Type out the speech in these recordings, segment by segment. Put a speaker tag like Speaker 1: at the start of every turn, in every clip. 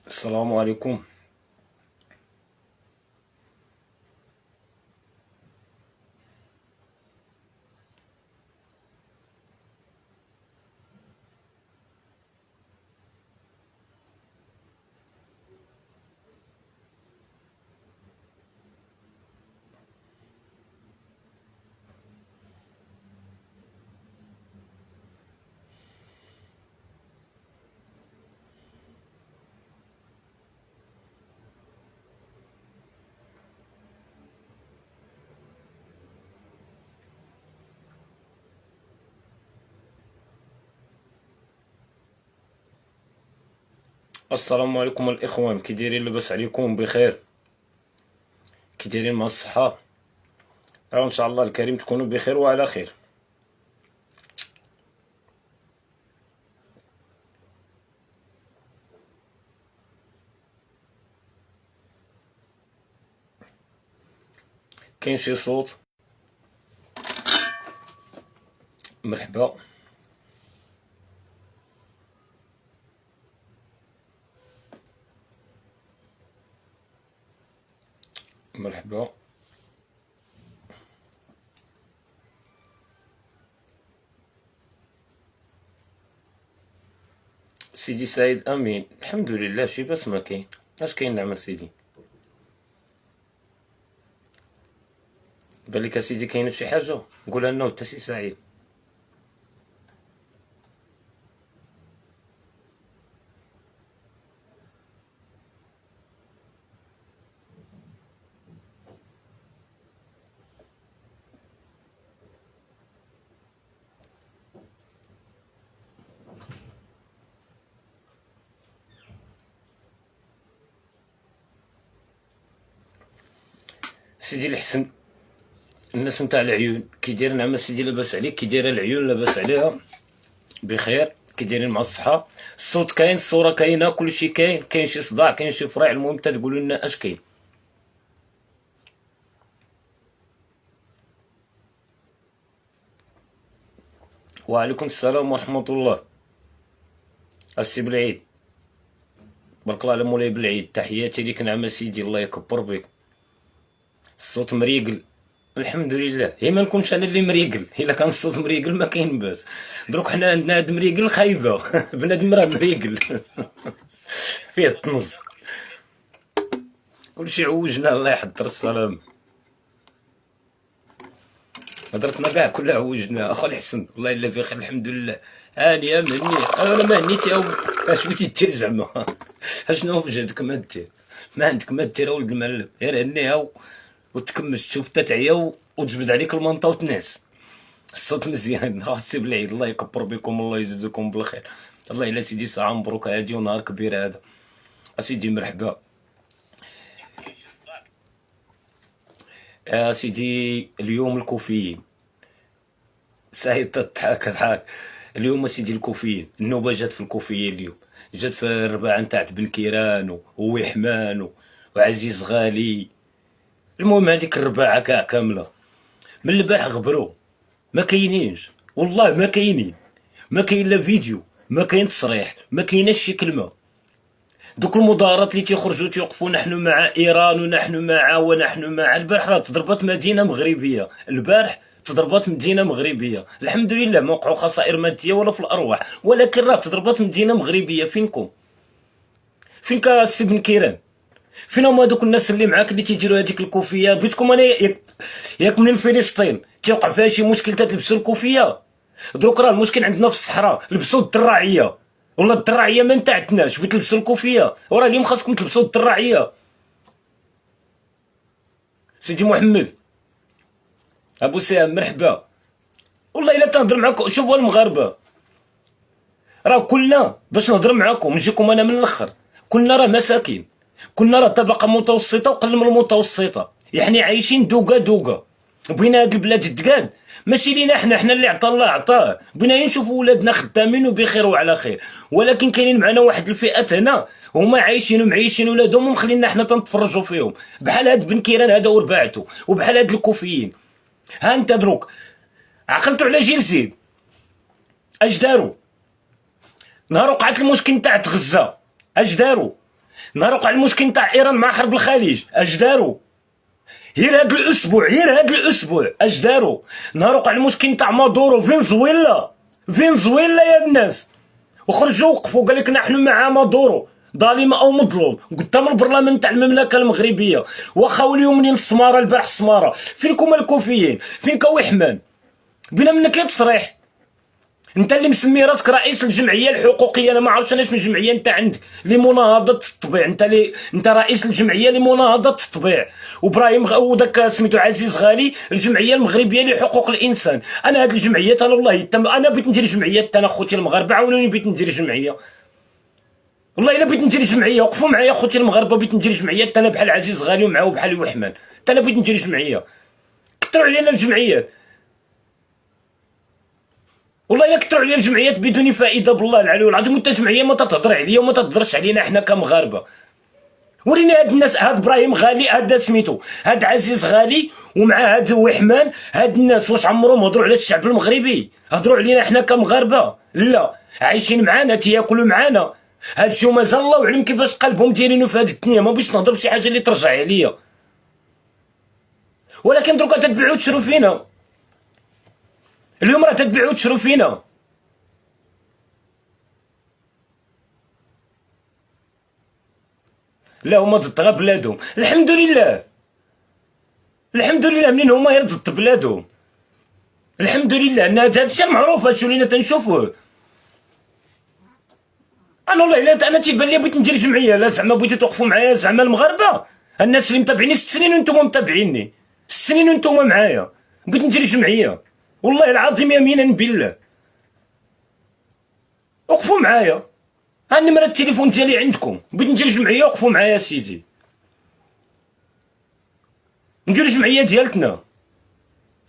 Speaker 1: السلام عليكم. السلام عليكم الاخوان، كي دايرين؟ لاباس عليكم؟ بخير؟ كي دايرين مع الصحه؟ ان شاء الله الكريم تكونوا بخير وعلى خير. كاين شي صوت؟ مرحبا. مرحبا. سيدي سعيد امين، الحمد لله. شي باس ما كاين؟ اش كاين؟ نعم سيدي. بان لك سيدي كاين شي حاجه؟ قول لنا انت سي سعيد. سيدي الحسن، الناس نتاع العيون كي داير؟ نعم سيدي لاباس عليك؟ كي دايره العيون؟ لاباس عليها بخير؟ كي دايرين مع الصحه؟ الصوت كاين، الصوره كاينه، كلشي كاين. كاين شي صداع، كاين شي فرع؟ المهم تقولوا لنا اش كاين. وعليكم السلام ورحمه الله. السي بالعيد، بارك الله على مولاي بالعيد. تحياتي ليك. نعم سيدي، الله يكبر بك. الصوت مريقل. الحمد لله. هي ما نكونش انا اللي مريقل. الا كان الصوت مريقل ما كاين باس. دروك حنا عندنا هاد مريقل خايبه. بنادم راه مريقل. فيه الطنز. كلشي عوجنا، الله يحضر السلام. هضرتنا كاع كلها عوجنا. اخو الحسن والله الا بخير الحمد لله. هانيه مهنيه. انا ما هنيتي اش بغيتي دير زعما؟ اشنو وجهدك؟ ما دير، ما عندك ما دير ولد المعلم. غير هنيها وتكمل تشوف حتى تعيا وتجبد عليك المنطا وتنعس. الصوت مزيان. السي بالعيد، الله يكبر بكم، الله يجزيكم بالخير. الله الا سيدي ساعه مبروك هادي ونهار كبير هذا. اسيدي مرحبا. يا سيدي اليوم الكوفيين. سعيد تضحك ضحك. اليوم سيدي الكوفيين، النوبه جات في الكوفيين اليوم. جات في الرباعه نتاع بن كيران ووحمان وعزيز غالي. المهم هذيك الرباعه كاع كامله من البارح غبروا. ما كاينينش والله، ما كاينين. ما كاين لا فيديو، ما كاين تصريح، ما كايناش شي كلمه. دوك المظاهرات اللي تيخرجوا تيوقفوا نحن مع ايران ونحن مع البارح راه تضربت مدينه مغربيه. البارح تضربت مدينه مغربيه. الحمد لله ما وقعوا خسائر ماديه ولا في الارواح، ولكن راه تضربت مدينه مغربيه. فينكم؟ فين كا السي بن كيران؟ فين هما دوك الناس اللي معاك اللي تيديروا هذيك الكوفيه؟ بغيتكم انا ياك من فلسطين تيوقع فيها شي مشكل تلبسوا الكوفيه؟ دوك راه المشكل عندنا في الصحراء. لبسوا الدراعيه، والله الدراعيه ما نتاعتناش. بغيت تلبسوا الكوفيه، وراه اليوم خاصكم تلبسوا الدراعيه. سيدي محمد ابو سام مرحبا. والله الا تنهضر معاكم، شوفوا المغاربه راه كلنا باش نهضر معاكم نجيكم انا من الاخر. كلنا راه مساكين، كلنا راه طبقه متوسطه وقل من المتوسطه، يعني عايشين دوكا دوكا. بغينا هاد البلاد تقاد، ماشي لينا حنا اللي عطا الله عطاه. بغينا نشوفوا ولادنا خدامين وبخير وعلى خير. ولكن كاينين معنا واحد الفئات هنا هما عايشين ومعيشين ولادهم ومخلينا حنا تنتفرجوا فيهم، بحال هاد بن كيران هذا ورباعته، وبحال هاد الكوفيين. ها انت دروك عقلتوا على جيل زيد اش داروا؟ نهار وقعت المشكل نتاع غزه اش داروا؟ نهار وقع المشكل نتاع ايران مع حرب الخليج اش داروا؟ غير هاد الاسبوع اش داروا؟ نهار وقع المشكل نتاع مادورو فنزويلا يا الناس، وخرجوا وقفوا قال لك نحن مع مادورو ظالم او مظلوم قدام البرلمان تاع المملكه المغربيه. واخا اليوم منين السماره البارح السماره، فينكم الكوفيين؟ فين كوحمان؟ بينا منك يا تصريح. انت اللي مسمي راسك رئيس الجمعيه الحقوقيه، انا ما عرفتش انا شنو الجمعيه انت عندك لمناهضه التطبيع، انت رئيس الجمعيه لمناهضه التطبيع، وابراهيم وداك سميتو عزيز غالي الجمعيه المغربيه لحقوق الانسان. انا هاد الجمعيات انا والله انا بغيت ندير جمعيات، انا خوتي المغاربه عاونوني بغيت ندير جمعيه، والله الا بغيت ندير جمعيه وقفوا معايا خوتي المغاربه، بغيت ندير جمعيات انا بحال عزيز غالي ومعاه بحال وحمان، انا بغيت ندير جمعيه. كثروا علينا الجمعيات، والله الا كثروا عليا الجمعيات بدون فائده بالله العلي العظيم، وانت جمعيه ما تهضر عليا وما تهضرش علينا حنا كمغاربه. وريني هاد الناس، هاد ابراهيم غالي، هاد سميتو هاد عزيز غالي ومع هاد وحمان، هاد الناس واش عمرهم هضروا على الشعب المغربي؟ هضروا علينا حنا كمغاربه؟ لا، عايشين معانا تياكلوا معانا. هاد الشيء مازال الله اعلم كيفاش قلبهم دايرينو في هاد الدنيا، ما بغيتش نهضر بشي حاجه اللي ترجع عليا، ولكن دروكا تتبيعوا تشرو فينا. اليوم راه تتبيعوا تشرو فينا. لا هما ضد غا بلادهم، الحمد لله منين هما غير ضد بلادهم، الحمد لله ان هادشي معروف، هادشي اللي تنشوفوه. انا والله الا انا تيبان لي بغيت ندير جمعيه، لا زعما بغيتو توقفوا معايا زعما المغاربه، الناس اللي متابعيني 6 سنين وانتم متابعيني 6 سنين وانتم معايا، بغيت ندير جمعيه والله العظيم يمينا بالله. وقفوا معايا، ها النمره التليفون ديالي عندكم، بغيت ندير جمعيه وقفوا معايا سيدي، نديرو جمعيه ديالتنا.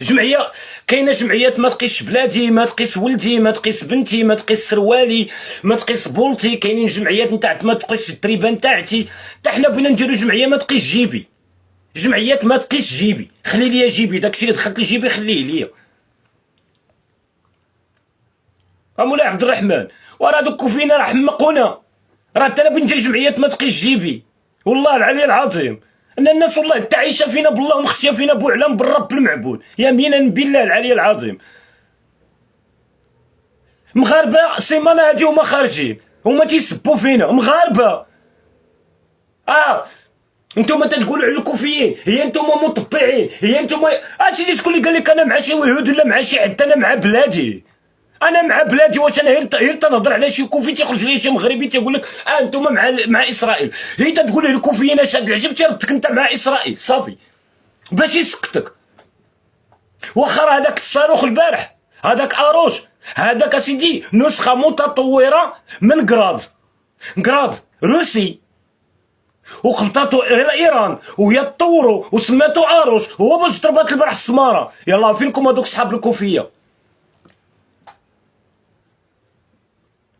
Speaker 1: جمعيه كاينه جمعيات ما تقيسش بلادي، ما تقيس ولدي، ما تقيس بنتي، ما تقيس سروالي، ما تقيس بولتي، كاينين جمعيات نتاع ما تقيس التريبه نتاعتي. حتى حنا بغينا نديرو جمعيه ما تقيس جيبي، جمعيات ما تقيس جيبي، خلي ليا جيبي، داكشي اللي دخلت لجيبي خليه ليا. مولاي عبد الرحمن وراه دوك فينا راه حمقونا، راه حتى انا بغيت ندير جمعيات ما تقيس جيبي، والله العلي العظيم ان الناس والله حتى عايشه فينا بالله ومخشيه فينا بوعلام بالرب المعبود، يمينا بالله العلي العظيم. مغاربه السيمانه هادي هما خارجين هما تيسبوا فينا مغاربه. انتوما تتقولوا على الكوفيين، هي انتوما مطبعين، هي انتوما سيدي شكون اللي قال لك انا مع شي وهود ولا مع شي حد؟ انا مع بلادي، انا مع بلادي. واش انا غير تنهضر على شي كوفي تيخرج لي شي مغربي تيقول لك انتم مع اسرائيل، هي تتقول لي الكوفيين اش العجب تيردك انت مع اسرائيل صافي باش يسقطك. واخا راه هذاك الصاروخ البارح، هذاك اروش، هذاك سيدي نسخه متطوره من كراد روسي، وخلطاتو ايران وهي تطوروا وسماتو اروش، هو باش ضربات البارح السماره. يلاه فينكم هذوك صحاب الكوفيه؟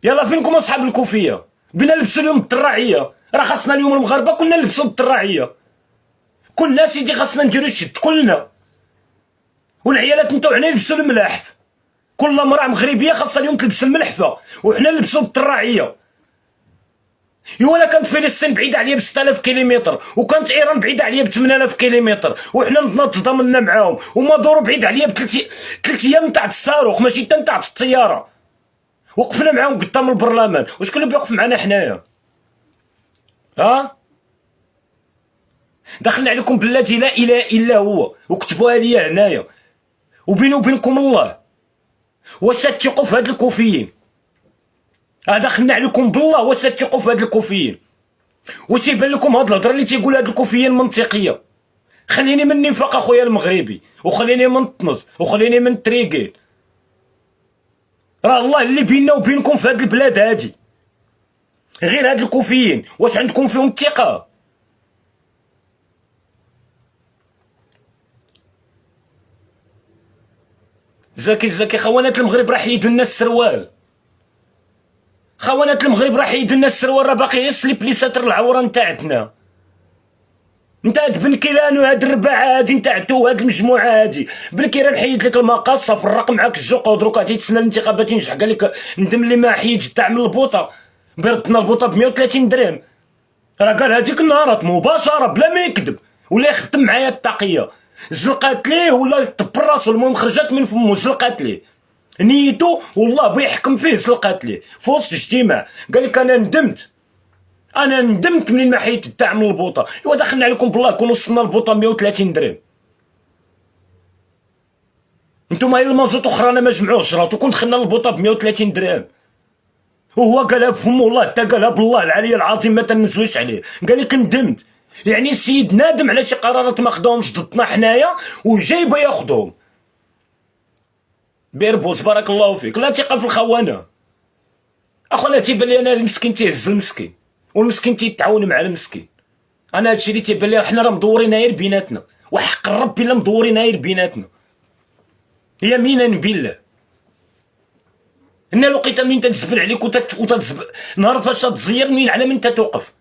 Speaker 1: يلا فينكم اصحاب الكوفيه؟ بينا نلبسوا اليوم الدراعيه، راه خاصنا اليوم المغاربه كلنا نلبسوا الدراعيه، كلنا سيدي خاصنا نديرو الشد كلنا، والعيالات نتاعنا يلبسوا الملاحف، كل مراه مغربيه خاصها اليوم تلبس الملحفه وحنا نلبسوا الدراعيه. ولا كانت فلسطين بعيده عليا ب 6000 كيلومتر، وكانت ايران بعيده عليا ب 8000 كيلومتر، وحنا تضامننا معاهم، ومادورو بعيد عليا ب 3 ايام نتاع الصاروخ ماشي حتى نتاع الطياره، وقفنا معاهم قدام البرلمان. وشكون اللي بيوقف معنا حنايا؟ دخلنا عليكم بالذي لا اله الا هو وكتبوها ليا هنايا، وبيني وبينكم الله واش تثقوا في هاد الكوفيين؟ دخلنا عليكم بالله واش تثقوا في هاد الكوفيين؟ واش يبان لكم هاد الهضره اللي تيقول هاد الكوفيين منطقيه؟ خليني من النفاق اخويا المغربي، وخليني من الطنز، وخليني من التريقيل. راه الله اللي بيننا وبينكم في هاد البلاد هادي، غير هاد الكوفيين واش عندكم فيهم الثقه؟ زكي خوانات المغرب راه حيدوا لنا السروال، خوانات المغرب راه حيدوا لنا السروال، راه باقي غير سليب لي ساتر العوره نتاعتنا. نتا هاد بن كيلان وهاد الرباعه هادي نتاعتو وهاد المجموعه هادي، بن كيلان حيد لك المقاصه فرق معاك الجوق، دروكا تيتسنى الانتخابات ينجح، قال لك ندم اللي ما حيدش تاع من البوطه، بردنا البوطه ب 130 درهم، راه قال هذيك النهارات مباشره بلا ما يكذب، ولا يخدم معايا التقيه، زلقات ليه ولا طب راسو، المهم خرجت من فمو زلقات ليه، نيتو والله بيحكم فيه زلقات ليه في وسط اجتماع. قال لك انا ندمت منين ما حيت الدعم من البوطه. ايوا دخلنا عليكم بالله كون وصلنا البوطه 130 درهم، نتوما هي المازوط اخرى انا ما جمعوش راه كون دخلنا للبوطه ب 130 درهم، وهو قالها بفمو والله حتى قالها بالله العلي العظيم ما تنزلوش عليه. قال لك ندمت، يعني السيد نادم على شي قرارات ما خداهمش ضدنا حنايا وجاي با ياخذهم. بيربوس بارك الله فيك، لا ثقه في الخونه اخويا. تيبان لي انا المسكين تيهز المسكين، والمسكين تيتعاون مع المسكين. انا هادشي اللي تيبان لي حنا راه مدورين غير بيناتنا، وحق ربي الا مدورين غير بيناتنا يمينا بالله. ان الوقيته منين تتزبل عليك وتتزبل نهار فاش تزير منين على من تتوقف،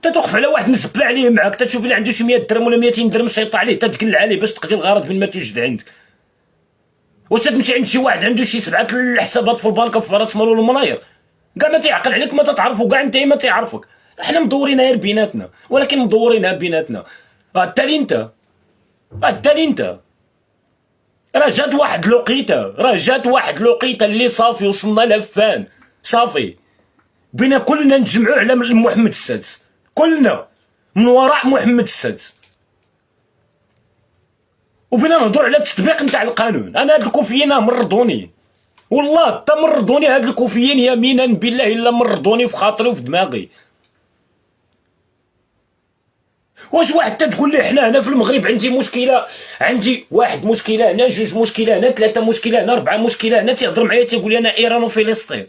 Speaker 1: تتوقف على واحد مزبل عليه معاك، تشوف اللي عنده شي 100 درهم ولا 200 درهم شيط عليه تتقل عليه باش تقضي الغرض من ما توجد عندك. واش تمشي عند شي واحد عنده شي 7 الحسابات في البنك في راس مال الملاير كاع ما تيعقل عليك ما تتعرفو، كاع انت ما تيعرفك. احنا مدورين غير بيناتنا، ولكن مدورينها بيناتنا. التالي انت راه جات واحد الوقيته اللي صافي وصلنا لفان صافي بينا كلنا نتجمعوا على محمد السادس، كلنا من وراء محمد السادس، وبينا نهضروا على التطبيق نتاع القانون. انا هاد الكوفيين مرضوني والله، حتى مرضوني هاد الكوفيين يمينا بالله الا مرضوني في خاطري وفي دماغي. واش واحد تتقول لي حنا هنا في المغرب عندي مشكله، عندي واحد مشكله هنا، جوج مشكله هنا، ثلاثه مشكله هنا، اربعه مشكله هنا، تيهضر معايا تيقول لي انا ايران وفلسطين،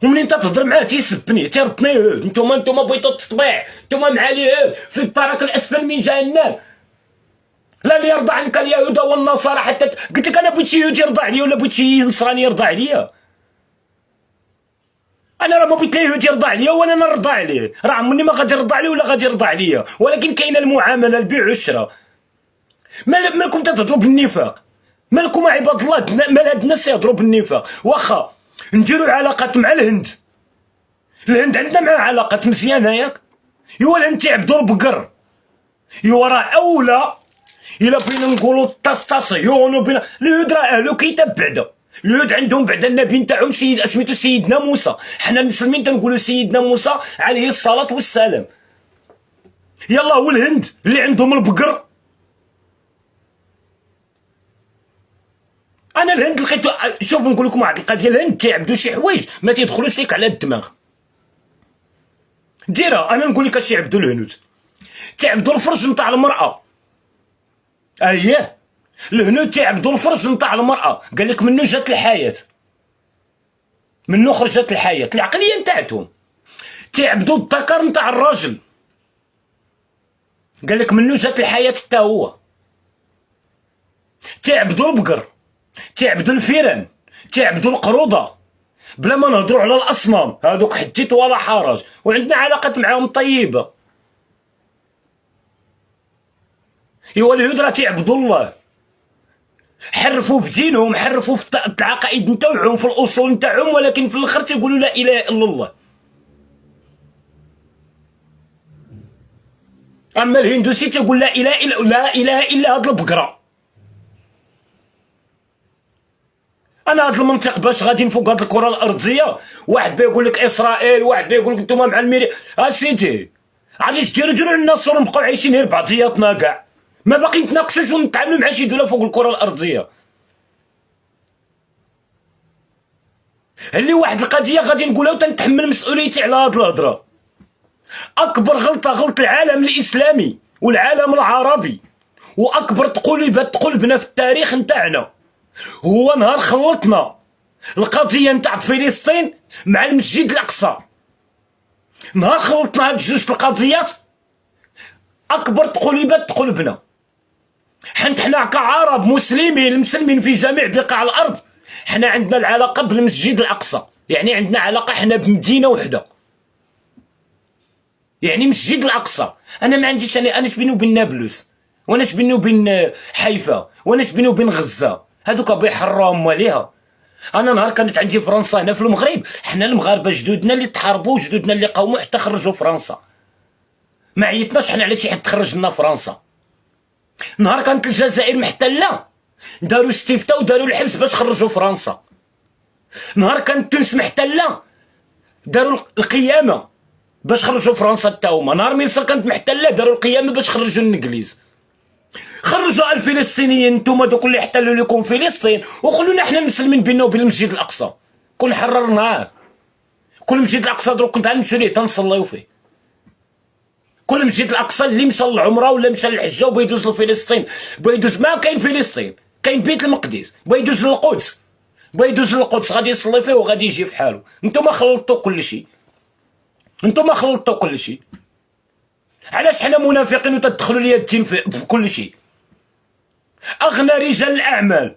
Speaker 1: ومنين تتهضر معاه تيسبني تيردني. نتوما بغيتو التطبيع، نتوما معالي في الطريق الاسفل من جهنم، لا اللي يرضى عنك اليهود والنصارى. حتى قلت لك انا بغيت شي يهودي يرضى عليا ولا بغيت شي نصراني يرضى عليا؟ انا راه ما بغيت لا يهودي يرضى عليا ولا انا نرضى عليه، راه عمرني ما غادي يرضى عليه ولا غادي يرضى عليا، ولكن كاينه المعامله البيع والشراء. مالكم تتهضروا بالنفاق؟ مالكم عباد الله؟ مال هاد الناس يهضروا بالنفاق. واخا نديروا علاقات مع الهند عندنا معاه علاقات مزيانه ياك، ايوا الهند تيعبدوا البقر، ايوا راه اولى الا بغينا نقولوا التصهيون وبينا اليهود راه اهلو كيتاب بعدا. اليهود عندهم بعدا النبي نتاعهم سميتو سيدنا موسى، حنا المسلمين تنقولوا سيدنا موسى عليه الصلاه والسلام. يلا والهند اللي عندهم البقر. انا الهند لقيتو، شوف نقول لكم واحد القضيه، الهند تيعبدوا شي حوايج ما تيدخلوش ليك على الدماغ. ديرها انا نقول لك اش يعبدوا الهنود، تيعبدوا الفرج نتاع المراه. اييه الهنود تيعبدوا الفرج نتاع المراه، قال لك منو جات الحياه، منو خرجت الحياه، العقليه نتاعتهم. تيعبدوا الذكر نتاع الراجل، قال لك منو جات الحياه حتى هو. تيعبدوا البقر، تيعبدوا الفيران، تيعبدوا القروضه، بلا ما نهضروا على الاصنام هذوك حديت ولا حرج، وعندنا علاقات معاهم طيبه. ايوا اليهود راه تيعبدوا الله، حرفوا بدينهم، حرفوا في العقائد نتاعهم، في الاصول نتاعهم، ولكن في الاخر تيقولوا لا اله الا الله. اما الهندوسي تيقول لا اله الا هاد البقره. انا هاد المنطق باش غاديين فوق هاد الكره الارضيه، واحد بيقول لك اسرائيل، واحد بيقول لك نتوما مع الميري. اسيدي علاش ديروا لنا الصور نبقاو عايشين غير بعضياتنا كاع، ما باقي نتناقشوش ونتعاملوا مع شي دوله فوق الكره الارضيه. اللي واحد القضيه غادي نقولها وتنتحمل مسؤوليتي على هاد الهضره. اكبر غلطه غلط العالم الاسلامي والعالم العربي، واكبر تقلبنا في التاريخ نتاعنا، هو نهار خلطنا القضيه نتاع فلسطين مع المسجد الاقصى. نهار خلطنا هاد جوج القضيات اكبر تقلبنا. حنا كعرب مسلمين في جميع بقاع الارض، حنا عندنا العلاقه بالمسجد الاقصى، يعني عندنا علاقه حنا بمدينه وحده، يعني مسجد الاقصى. انا ما عنديش، انا اش بيني وبين نابلس، وانا اش بيني وبين حيفا، وانا اش بيني وبين غزه، هذوك بيحرهم ماليها. انا نهار كانت عندي فرنسا هنا في المغرب، حنا المغاربه جدودنا اللي تحاربوا، جدودنا اللي قاوموا حتى خرجوا فرنسا، ما عيطناش حنا على شي حد تخرج لنا فرنسا. نهار كانت الجزائر محتله داروا استفتاء وداروا الحبس باش خرجوا فرنسا. نهار كانت تونس محتله داروا القيامه باش خرجوا فرنسا حتى هما. نهار مصر كانت محتله داروا القيامه باش خرجوا الانجليز. خرجوا الفلسطينيين نتوما دوك اللي احتلوا لكم فلسطين، وخلونا حنا مسلمين بينا وبين المسجد الاقصى كون حررناه. كل المسجد الاقصى دروك كنت غنمشيو ليه تنصليو فيه. كل المسجد الاقصى اللي مشى للعمره ولا مشى للحجه وبغى يدوز لفلسطين، بغى يدوز، ما كاين فلسطين، كاين بيت المقدس، بغى يدوز للقدس، بغى يدوز للقدس غادي يصلي فيه وغادي يجي في حاله. نتوما خلطتوا كل شيء، نتوما خلطتوا كل شيء. علاش حنا منافقين وتدخلوا ليا الدين في كل شيء؟ اغنى رجال الاعمال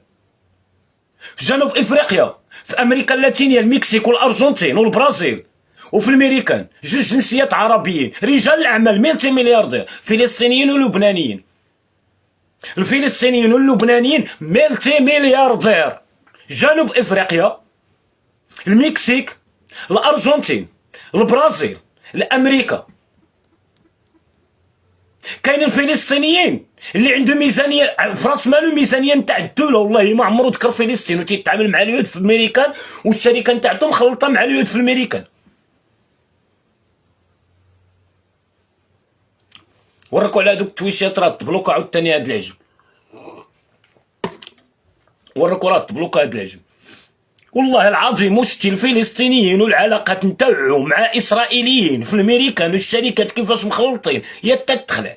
Speaker 1: في جنوب افريقيا، في امريكا اللاتينيه، المكسيك والارجنتين والبرازيل وفي الميريكان، جوج جنسيات عربيين، رجال الاعمال ملتي ملياردير، فلسطينيين ولبنانيين. الفلسطينيين واللبنانيين ملتي ملياردير. جنوب افريقيا، المكسيك، الارجنتين، البرازيل، الامريكا. كاين الفلسطينيين اللي عنده ميزانيه في راس مالو، ميزانيه نتاع الدوله، والله ما عمرو ذكر فلسطين، وتيتعامل مع اليهود في الميريكان، والشركه نتاعتهم مخلطه مع اليهود في الميريكان. وركوا على هذوك التويشات راه تبلوكا عاوتاني هاد العجب، وركوا راه تبلوكا هاد العجب. والله العظيم مشكل الفلسطينيين والعلاقات نتاعهم مع اسرائيليين في الميريكان والشركات كيفاش مخلطين يا تتخلع.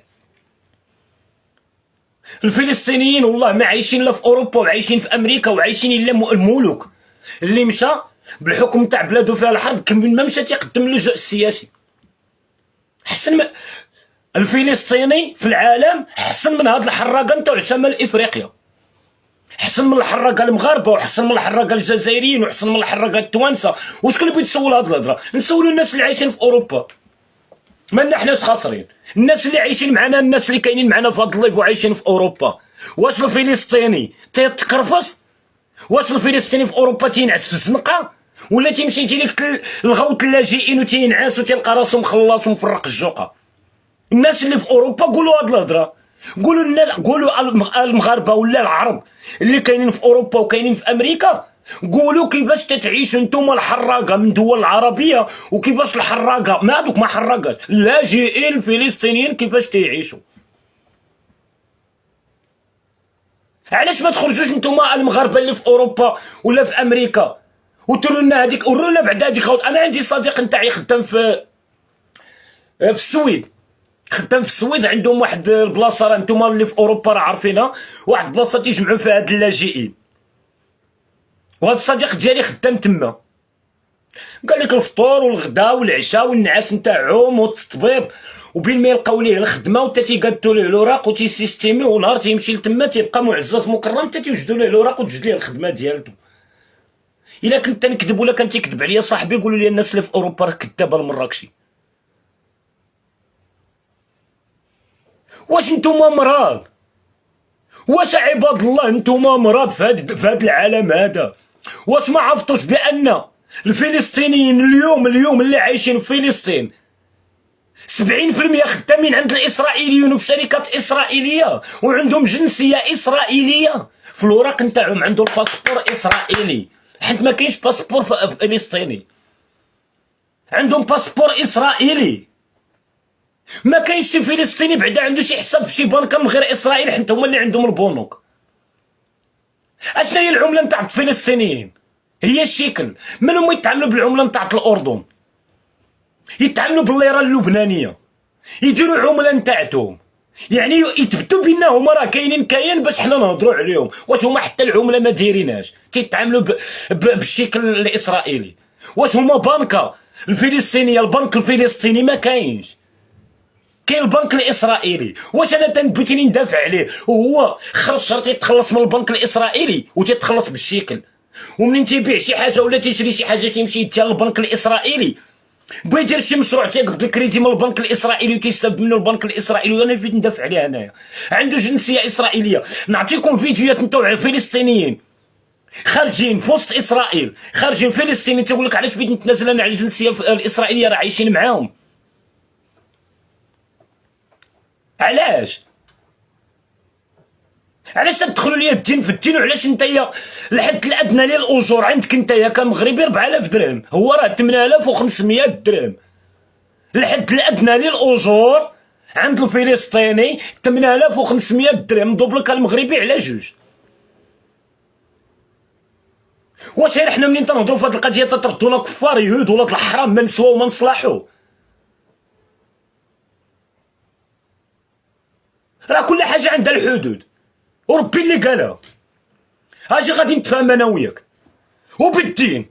Speaker 1: الفلسطينيين والله ما عايشين لا في اوروبا وعايشين في امريكا وعايشين الا الملوك. اللي مشى بالحكم تاع بلادو فيها الحرب كم ما مشى تيقدم اللجوء السياسي. حسن ما الفلسطيني في العالم حسن من هاد الحراقه نتاع شمال افريقيا، حسن من الحراقه المغاربه، وحسن من الحراقه الجزائريين، وحسن من الحراقه التوانسه. وشكون اللي بغيت تسول هاد الهضره؟ نسولوا الناس اللي عايشين في اوروبا، مالنا حناش خاسرين. الناس اللي عايشين معنا، الناس اللي كاينين معنا في هاد اللايف وعايشين في اوروبا، واش الفلسطيني تيتكرفص؟ واش الفلسطيني في اوروبا تينعس في الزنقه، ولا تيمشي تيليك الغوت اللاجئين وتينعس وتلقى راسو مخلص ومفرق الجوقه؟ الناس اللي في اوروبا قولوا هاد الهضره، قولوا الناس، قولوا المغاربه ولا العرب اللي كاينين في اوروبا وكاينين في امريكا، قولوا كيفاش تتعيشوا نتوما الحراقه من دول العربيه، وكيفاش الحراقه ما هذوك ما حراقاش اللاجئين الفلسطينيين كيفاش تيعيشوا. علاش ما تخرجوش نتوما المغاربه اللي في اوروبا ولا في امريكا وتروا لنا هذيك، وروا لنا بعد هذيك. انا عندي صديق نتاعي خدام في السويد، خدام في السويد، عندهم واحد البلاصه، راه نتوما اللي في اوروبا راه عارفينها، واحد البلاصه تيجمعوا فيها هاد اللاجئين. وهذا الصديق ديالي خدام تما، قال لك الفطور والغداء والعشاء والنعاس نتاعهم والتطبيب، وبين ما يلقاو ليه الخدمه وتا تيقادوا ليه الاوراق وتيسيستيمي، ونهار تيمشي لتما تيبقى معزز مكرم حتى تيوجدوا ليه الاوراق وتوجد ليه الخدمه ديالته. الا كنت نكذب ولا كان تيكذب عليا صاحبي، يقولوا لي الناس اللي في اوروبا راه كذابه المراكشي. واش نتوما مراد؟ واش عباد الله نتوما مراد في هاد العالم هذا؟ واش ما عرفتوش بان الفلسطينيين اليوم اللي عايشين في فلسطين 70% خدامين عند الاسرائيليين وفي شركات اسرائيليه وعندهم جنسيه اسرائيليه، في الوراق نتاعهم عندهم باسبور اسرائيلي، حيت ما كاينش باسبور فلسطيني، عندهم باسبور اسرائيلي. ما كاينش شي فلسطيني بعدا عنده شي حساب في شي بنكه من غير اسرائيل، حيت هما اللي عندهم البنوك. اشنا هي العمله نتاع الفلسطينيين؟ هي الشكل. من هما يتعاملوا بالعمله نتاع الاردن؟ يتعاملوا بالليره اللبنانيه، يديروا عمله نتاعتهم، يعني يثبتوا بينا هما راه كاين باش حنا نهضروا عليهم. واش هما حتى العمله ما دايرينهاش، تيتعاملوا بالشكل الاسرائيلي؟ واش هما بنكه الفلسطينيه؟ البنك الفلسطيني ما كاينش، كاين البنك الاسرائيلي. واش انا تنبغي ندافع عليه وهو خرج شرط يتخلص من البنك الاسرائيلي وتيتخلص بالشكل، ومنين تيبيع شي حاجه ولا تيشري شي حاجه تيمشي يديها للبنك الاسرائيلي، بغا يدير شي مشروع تياخذ الكريدي من البنك الاسرائيلي وتيستافد منه البنك الاسرائيلي. وانا بغيت ندافع عليه انايا، عنده جنسيه اسرائيليه. نعطيكم فيديوهات نتاع فلسطينيين خارجين في وسط اسرائيل، خارجين فلسطين، تقول لك علاش بغيت نتنازل انا على الجنسيه الاسرائيليه، راه عايشين معاهم. علاش تدخلوا لي الدين في الدين؟ وعلاش نتايا الحد الادنى للاجور عندك نتايا كمغربي 4000 درهم، هو راه 8500 درهم الحد الادنى للاجور عند الفلسطيني 8500 درهم، دوبلك المغربي على جوج. واش غير حنا منين تنهضروا في هذه القضيه تردونا كفار يهود ولاد الحرام ما نسواو وما نصلحوا؟ راه كل حاجه عندها الحدود، وربي اللي قالها. اجي غادي نتفاهم انا وياك وبالدين،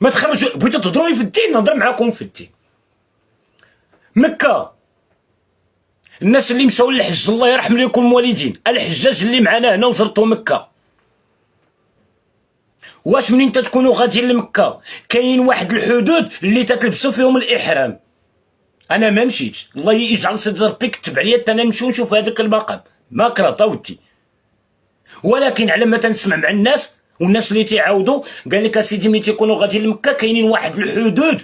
Speaker 1: ما تخرجوا. بغيتو تهضروا في الدين نهضر معاكم في الدين. مكه الناس اللي مشاو للحج الله يرحم لكم الوالدين، الحجاج اللي معنا هنا وزرتوا مكه، واش منين تتكونوا غاديين لمكه كاين واحد الحدود اللي تتلبسوا فيهم الاحرام؟ انا ما مشيتش، الله يجعل سيدي ربي كتب عليا انا نمشي ونشوف هذاك المقام، ما كرهت ودي، ولكن على ما تنسمع مع الناس والناس اللي تيعاودوا قال لك اسيدي ملي تيكونوا غاديين لمكه كاينين واحد الحدود.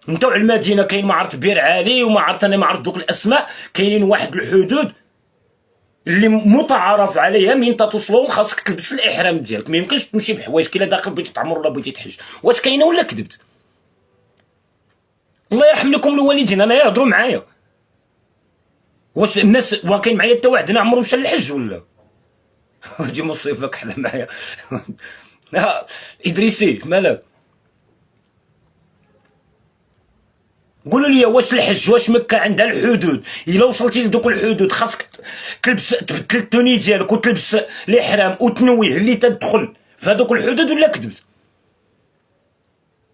Speaker 1: نتاع المدينه كاين ما عرفت بير عالي وما عرفت انا ما عرفت دوك الاسماء، كاينين واحد الحدود اللي متعارف عليها منين توصلهم خاصك تلبس الاحرام ديالك، ما يمكنش تمشي بحوايج كي داخل بغيتي تعمر ولا بغيتي تحج. واش كاينه ولا كذبت؟ الله يرحم لكم الوالدين انا يهضروا معايا. واش الناس واكاين معايا حتى واحد انا عمرو مشى للحج ولا؟ ودي مصيبه كحله معايا. ادريسي مالك؟ قولوا لي واش الحج واش مكه عندها الحدود؟ الا وصلتي لدوك الحدود خاصك تلبس تبدل التوني ديالك وتلبس الاحرام وتنويه اللي تدخل في هذوك الحدود ولا كذبت؟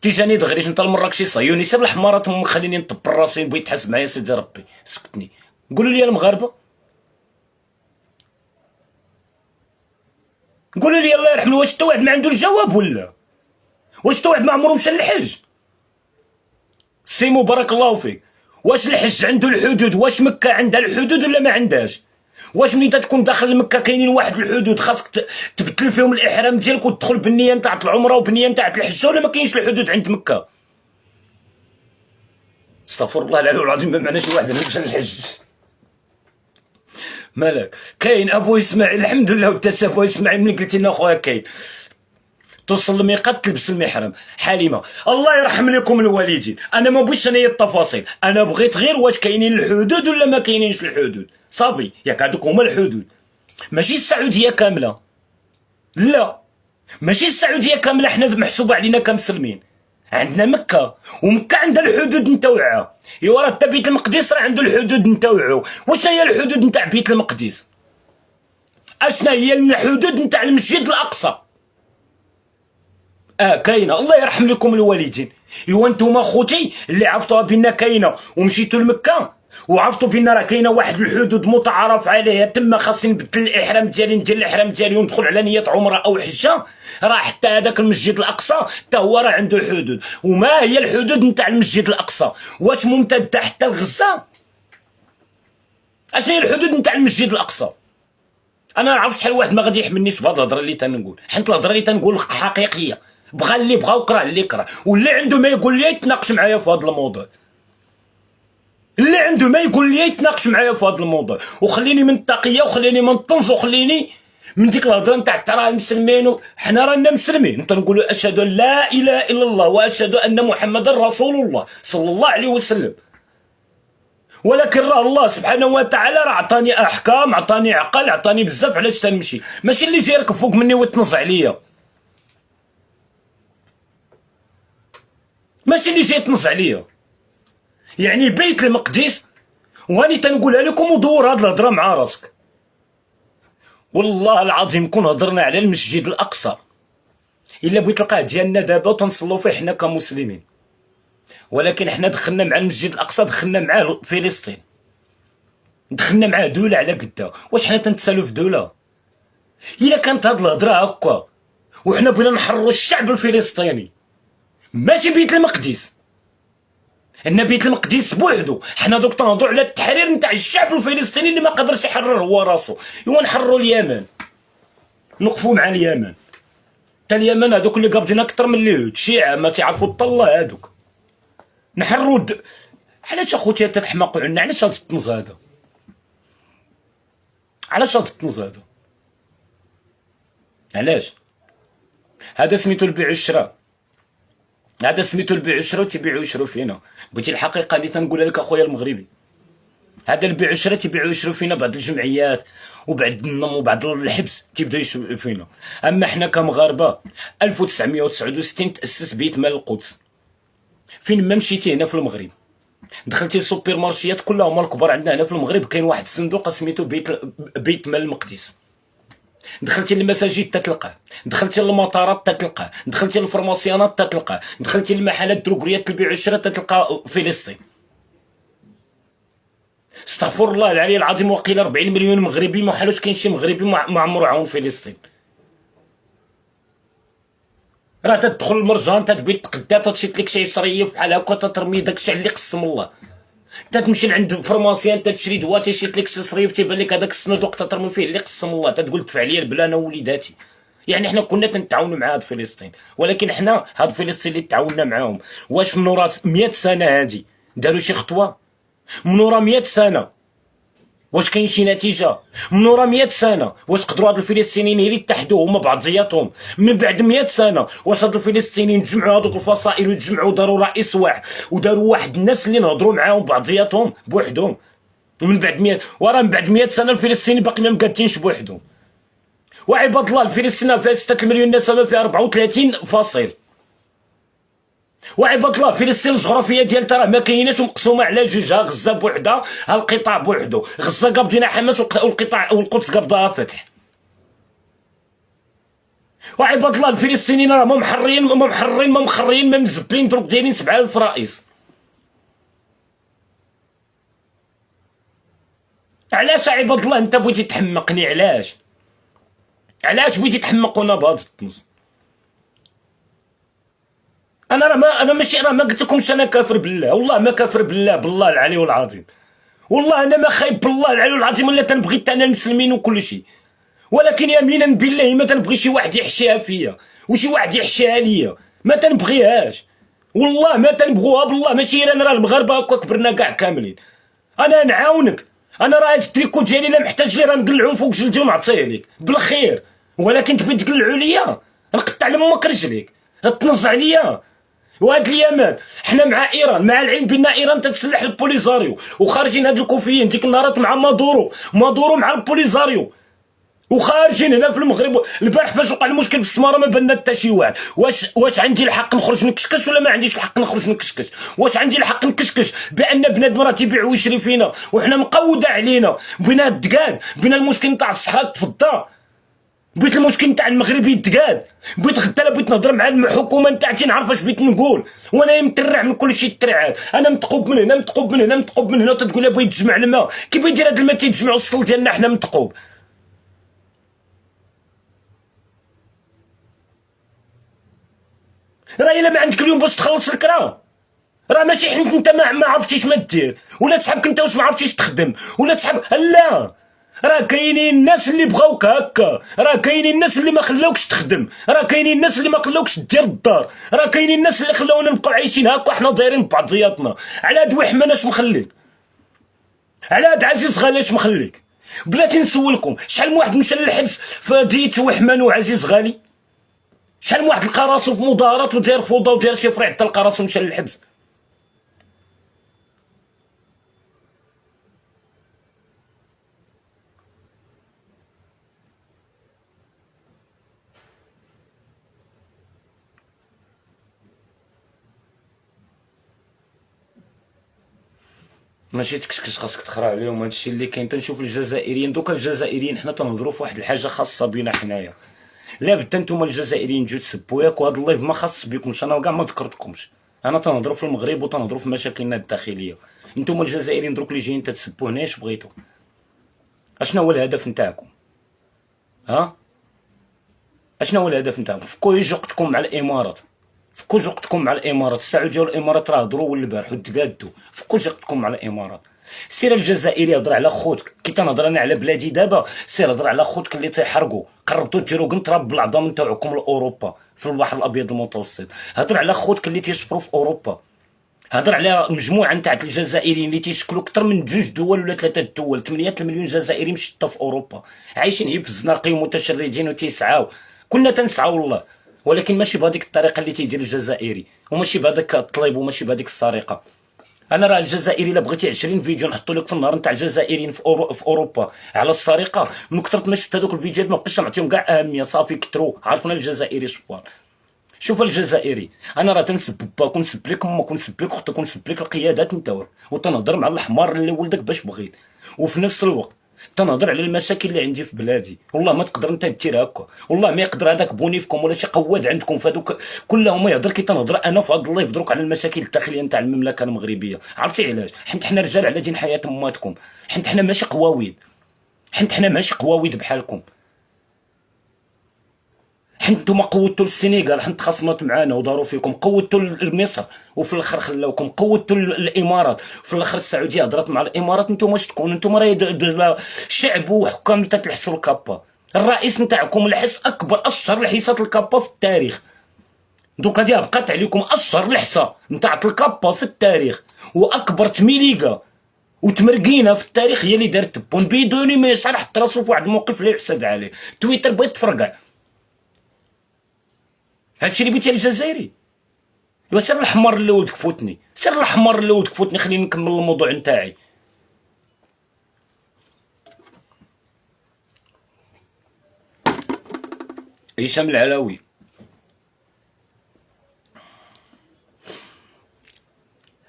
Speaker 1: تيجاني دغريش انت المراكشي صهيوني سير الحمارات خليني نطبر راسي بغيت تحس معايا سيدي ربي سكتني. قولوا لي المغاربه، قولوا لي الله يرحمه واش حتى واحد ما عنده الجواب ولا؟ واش حتى واحد ما عمرو مشى للحج؟ سيمو بارك الله فيك، واش الحج عنده الحدود؟ واش مكه عندها الحدود ولا ما عندهاش؟ واش ملي تكون داخل لمكه كاينين واحد الحدود خاصك تبدل فيهم الاحرام ديالك وتدخل بالنيه نتاع العمره وبالنيه نتاع الحج، ولا ما كاينش الحدود عند مكه؟ استغفر الله العلي العظيم، ما معناش واحد مشى للحج. مالك؟ كاين ابو اسماعيل الحمد لله وانت ابو اسماعيل ملي قلتي لنا خويا كاين توصل للميقات تلبس المحرم. حليمه الله يرحم لكم الوالدين انا ما بغيتش انايا التفاصيل، انا بغيت غير واش كاينين الحدود ولا ما كاينينش الحدود. صافي ياك هذوك هما الحدود، ماشي السعوديه كامله، لا ماشي السعوديه كامله، حنا محسوبه علينا كمسلمين. عندنا مكه ومكه عندها الحدود نتاوعها. ايوا راه حتى بيت المقدس راه عنده الحدود نتاوعو. واش هي الحدود نتاع بيت المقدس؟ اشنا هي الحدود نتاع المسجد الاقصى؟ كاينه الله يرحم لكم الوالدين. ايوا نتوما خوتي اللي عرفتوها بينا كاينه ومشيتوا لمكه وعرفتوا بينا راه كاينه واحد الحدود متعارف عليها، تما خاصني نبدل الاحرام ديالي ندير الاحرام ديالي وندخل على نيه عمره او حجه، راه حتى هذاك المسجد الاقصى حتى هو راه عنده الحدود. وما هي الحدود نتاع المسجد الاقصى؟ واش ممتده حتى لغزه؟ اش هي الحدود نتاع المسجد الاقصى؟ انا عرفت شحال واحد ما غادي يحملنيش بهاد الهضره اللي تنقول، حيت الهضره اللي تنقول حقيقيه، بغى اللي بغى وكره اللي كره، واللي عنده ما يقول لي يتناقش معايا في هذا الموضوع، اللي عنده ما يقول لي يتناقش معايا في هذا الموضوع، وخليني من التقيه وخليني من الطنز وخليني من ديك الهضره نتاع ترى المسلمين حنا رانا مسلمين. انت نقولوا اشهد ان لا اله الا الله واشهد ان محمدا رسول الله صلى الله عليه وسلم، ولكن راه الله سبحانه وتعالى راه عطاني احكام، عطاني عقل، عطاني بزاف علاش تنمشي، ماشي اللي جاي يركب فوق مني ويتنص عليا، ماشي اللي جاي يتنص عليا. يعني بيت المقدس واني تنقولها لكم ودور هاد الهضره مع راسك. والله العظيم كون هضرنا على المسجد الاقصى الا بغيت تلقاه ديالنا دابا وتنصلوا فيه حنا كمسلمين، ولكن حنا دخلنا مع المسجد الاقصى دخلنا معاه فلسطين، دخلنا معاه دوله على قدها. واش حنا تنتسالوا في دوله؟ الا كانت هاد الهضره هكا وحنا بغينا نحرروا الشعب الفلسطيني ماشي بيت المقدس، ان بيت المقدس بوحدو، حنا دوك تنهضروا على التحرير نتاع الشعب الفلسطيني اللي ما قدرش يحرر هو راسو. ايوا نحرروا اليمن، نوقفوا مع اليمن. تا اليمن هذوك اللي قابضين اكثر من اليهود، الشيعة ما تعرفوا الطلة هذوك. نحروا علاش اخوتي تتحمقوا عنا؟ علاش هاد الطنز هذا؟ علاش هاد الطنز هذا؟ علاش؟ هذا سميتو البيع والشراء، هذا سميتو البيع والشراء، تيبيعوا ويشروا فينا. بغيتي الحقيقه اللي تنقولها لك اخويا المغربي، هذا البيع والشراء تيبيعوا ويشروا فينا بعض الجمعيات وبعض النظم وبعض الحبس تيبداو يشروا فينا. اما حنا كمغاربه 1969 تاسس بيت مال القدس. فين ما مشيتي هنا في المغرب، دخلتي السوبر مارشيات كلهم الكبار عندنا هنا في المغرب، كاين واحد الصندوق سميتو بيت مال المقدس. دخلتي للمساجد تتلقاه، دخلتي للمطارات تتلقاه، دخلتي للفرماسيانات تتلقاه، دخلتي للمحلات دروغريات البيع والشراء تتلقى فلسطين. استغفر الله العلي العظيم، وقيل 40 مليون مغربي، ما حالوش كاين شي مغربي ما عمرو عاون فلسطين. راه تدخل المرجان تتبي تقدا تشيط لك شي صريف بحال هكا تترمي داكشي اللي قسم الله. تتمشي لعند فرماسيان تشري دواء تيشيط لك شي صريف تيبان لك هذاك الصندوق تترمي فيه اللي قسم الله، تتقول دفع لي البلا انا ووليداتي. يعني حنا كنا تنتعاونوا مع هاد فلسطين، ولكن حنا هاد فلسطين اللي تعاوننا معاهم واش من ورا 100 سنه هادي داروا شي خطوه؟ من ورا 100 سنه واش كاين شي نتيجه؟ من ورا 100 سنه واش قدروا هاد الفلسطينيين يتحدوا هما بعضياتهم؟ من بعد 100 سنه واش هاد الفلسطينيين تجمعوا هذوك الفصائل وتجمعوا داروا رئيس واحد وداروا واحد الناس اللي نهضروا معاهم بعضياتهم بوحدهم؟ من بعد 100 ورا من بعد 100 سنه الفلسطينيين باقي ما مقادينش بوحدهم. وعباد الله الفلسطين فيها 6 مليون نسمه فيها 34 فصيل. وعباد الله فلسطين الجغرافيه ديالها راه ما كايناش ومقسومه على جوج، ها غزه بوحدها، ها القطاع بوحدو، غزه قابضينها حماس والقطاع والقدس قابضها فتح. وعباد الله الفلسطينيين راه ما محررين ما مخرين ما مزبلين دروك دايرين 7000 رئيس. علاش عباد الله انت بغيتي تحمقني؟ علاش بغيتي تحمقونا بهذا الطنز؟ انا ماشي راه ما قلت لكمش انا كافر بالله، والله ما كافر بالله العلي العظيم، والله انا ما خايب بالله العلي العظيم ولا تنبغي انا المسلمين وكل شيء، ولكن يمينا بالله ما تنبغي شي واحد يحشيها فيا وشي واحد يحشيها ليا، ما تنبغيهاش والله ما تنبغوها بالله. ماشي انا راه المغاربه هكا كبرنا كاع كاملين، انا نعاونك، انا راه هاد التريكو ديالي لا محتاج لي راه نقلعو فوق جلدي ونعطيه لك بالخير، ولكن تبغي تقلعو ليا نقطع لامك رجليك تنص عليا. وهاد اليمن حنا مع ايران، مع العلم بان ايران تتسلح البوليزاريو وخارجين هاد الكوفيين ديك النهارات مع مادورو مع البوليزاريو وخارجين هنا في المغرب. البارح فاش وقع المشكل في السماره ما بان حتى شي واحد. واش عندي الحق نخرج نكشكش ولا ما عنديش الحق نخرج نكشكش؟ واش عندي الحق نكشكش بان بنادم راه تيبيع ويشري فينا وحنا مقوده علينا؟ بنا الدقان، بنا المشكل نتاع الصحراء تفضى، بغيت المشكل نتاع المغربي يتقاد، بغيت غدا بغيت نهضر مع الحكومه نتاعتي نعرف اش بغيت نقول، وانا مترع من كل شيء الترعات، انا متقوب من هنا متقوب من هنا متقوب من هنا، وتتقول لي بغيت تجمع الماء، كيف يدير هذا الماء تيتجمع وسط ديالنا حنا متقوب؟ راه الا ما عندك اليوم باش تخلص الكرا، راه ماشي حيت انت ما عرفتيش ما دير، ولا تسحبك انت واش ما عرفتيش تخدم، ولا تسحب لا، راه كاينين الناس اللي بغاوك هكا، راه كاينين الناس اللي ما خلاوكش تخدم، راه كاينين الناس اللي ما خلاوكش دير الدار، راه كاينين الناس اللي خلاونا نبقاو عايشين هكا وحنا دايرين ببعضياتنا. على هاد وحمان اش مخليك؟ على هاد عزيز غالي اش مخليك؟ بلاتي نسولكم شحال من واحد مشى للحبس فديت وحمان وعزيز غالي؟ شحال من واحد لقى راسو في مظاهرات ودار فوضى ودار شي فريع حتى لقى راسو مشى للحبس؟ ماشي تكشكش خاصك تقرا عليهم هادشي اللي كاين. تنشوف الجزائريين دوكا، الجزائريين حنا تنهضروا في واحد الحاجه خاصه بينا حنايا، لا بدا نتوما الجزائريين تجيو تسبوا ياك، وهاد اللايف ما خاص بكمش، انا كاع ما ذكرتكمش، انا تنهضروا في المغرب وتنهضروا في مشاكلنا الداخليه. نتوما الجزائريين دروك اللي جايين تتسبوا هنا اش بغيتو؟ اشنا هو الهدف نتاعكم؟ ها اشنا هو الهدف نتاعكم؟ فكوا جوقتكم مع الامارات، فكوا جوقتكم مع الامارات، السعوديه والامارات راه هضروا والبارح وتقادوا، فكوا جوقتكم مع الامارات. سير الجزائري هضر على خوتك كي تنهضر انا على بلادي دابا، سير هضر على خوتك اللي تيحرقوا قربتوا ديروا قنطره بالعظام نتاعكم لاوروبا في البحر الابيض المتوسط. هضر على خوتك اللي تيشفروا في اوروبا، هضر على مجموعه نتاع الجزائريين اللي تيشكلوا اكثر من 2 دول ولا 3 دول، 8 مليون جزائري مشتى في اوروبا عايشين غير في الزناقي ومتشردين وتيسعاو. كنا تنسعاو والله، ولكن ماشي بهذيك الطريقه اللي تيدير الجزائري، وماشي بهذاك الطليب، وماشي بهذيك السرقه. انا راه الجزائري الا بغيتي 20 فيديو نحطو لك في النهار نتاع الجزائريين في اوروبا على السرقه، من كثرة ما شفت هذوك الفيديوهات ما بقيتش نعطيهم كاع اهميه، صافي كثروا عرفنا الجزائري شوار. شوف الجزائري، انا راه تنسب باك ونسب لك امك ونسب لك اختك ونسب لك القيادات نتاعك، وتنهضر مع الحمار اللي ولدك باش بغيت، وفي نفس الوقت تنهضر على المشاكل اللي عندي في بلادي. والله ما تقدر انت دير هكا، والله ما يقدر هذاك بونيفكم ولا شي قواد عندكم فهذوك كلهم ما يهضر كي تنهضر انا في هذا الله يفضلوك على المشاكل الداخليه نتاع المملكه المغربيه. عرفتي علاش؟ حيت حنا رجال على دين حياه اماتكم، حيت حنا ماشي قواويد، حيت حنا ماشي قواويد بحالكم. حنتوما قوتوا السنغال، حنت خصمت معانا وداروا فيكم، قوتوا مصر وفي الاخر خلاوكم، قوتوا الامارات وفي الاخر السعوديه هضرت مع الامارات. نتوما اش تكون؟ نتوما راه شعب وحكام اللي تتلحسوا الكابا. الرئيس نتاعكم لحس اكبر اشهر لحسات الكابا في التاريخ. دوكا ديال بقات عليكم اشهر لحسه نتاع الكابا في التاريخ، واكبر تميليكا وتمرقينه في التاريخ هي اللي دارت بون بدون ما يشعر حتى راسو في واحد الموقف اللي يحسد عليه. تويتر بغيت تفرقع. هادشي اللي بغيتي الجزائري. ايوا سير الحمار اللي ولدك فوتني، سير الحمار اللي ولدك فوتني، خليني نكمل الموضوع نتاعي. هشام العلوي،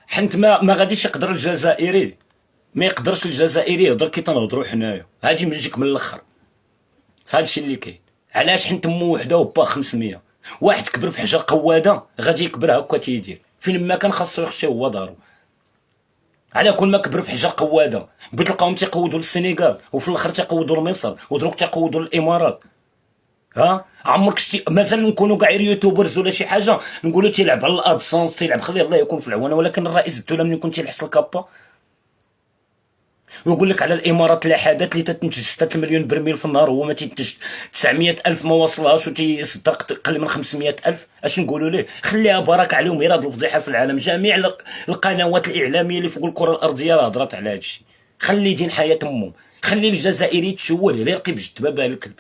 Speaker 1: حنت ما غاديش يقدر الجزائري، ما يقدرش الجزائري يهضر كي تنهضروا حنايا. هادي نجيك من الاخر، هادشي اللي كاين. علاش؟ حنت مو وحده وبا 500. واحد كبر في حجر قواده غادي يكبر هكا تيدير، فين ما كان خاصو يخشي هو دارو. على كل ما كبر في حجر قواده بتلقاهم تيقودوا للسنغال، وفي الاخر تيقودوا لمصر، ودروك تيقودوا للامارات. ها عمرك شتي مازال نكونوا كاع يوتيوبرز ولا شي حاجه نقولوا تيلعب على الادسونس، تيلعب خليه الله يكون في العونه، ولكن الرئيس الدوله من يكون تيلحس الكابا ويقول لك على الامارات الاحادات اللي تتنتج 6 مليون برميل في النهار، هو ما تينتج 900 الف ما وصلهاش وتيصدق اقل من 500 الف. اش نقولوا ليه؟ خليها بركه عليهم، غير هاد الفضيحه في العالم. جميع القنوات الاعلاميه اللي فوق الكره الارضيه راه هضرات على هادشي. خلي دين حياه امهم، خلي الجزائري تشول غير قي بجد بابا الكلب.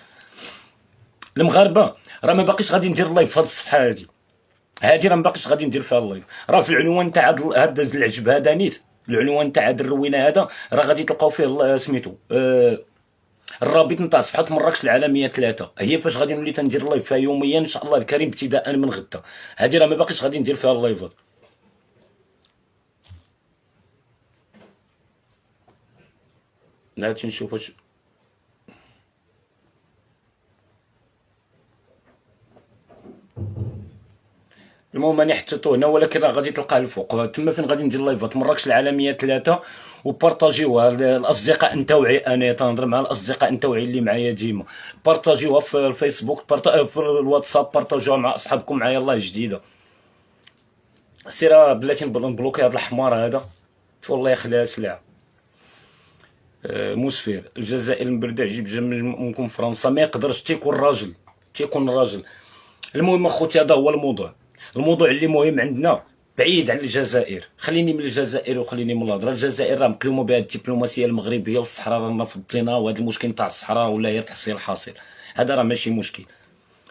Speaker 1: المغاربه راه ما باقيش غادي ندير لايف في هاد الصفحه هادي راه ما باقيش غادي ندير فيها اللايف. راه في العنوان تاع هاد العجب هذا نيت، العنوان تاع هاد الروينه هذا راه غادي تلقاو فيه سميتو الرابط نتاع صفحه مراكش العالميه 3، هي فاش غادي نولي تندير لايف فيها يوميا ان شاء الله الكريم ابتداء من غدا. هادي راه ما باقيش غادي ندير فيها اللايفات. نعاود نشوف واش المهم راني حطيتو هنا، ولكن راه غادي تلقاه الفوق تما فين غادي ندير لايفات مراكش العالميه 3، وبارطاجيوها الاصدقاء نتاوعي. انا تنهضر مع الاصدقاء نتاوعي اللي معايا ديما، بارطاجيوها في الفيسبوك، في الواتساب، بارطاجيوها مع اصحابكم. معايا الله جديده. سير بلاتي نبلوكي هذا الحمار هذا، والله يخليها سلعه. مسفير الجزائر المبردع جيب منكم فرنسا، ما يقدرش تيكون راجل، تيكون راجل. المهم اخوتي هذا هو الموضوع اللي مهم عندنا، بعيد عن الجزائر. خليني من الجزائر وخليني من الهضره. الجزائر راه مقيومه بهذه الدبلوماسيه المغربيه، والصحراء رانا فضينا، وهذا المشكل تاع الصحراء ولا هي تحصيل حاصل، هذا راه ماشي مشكل.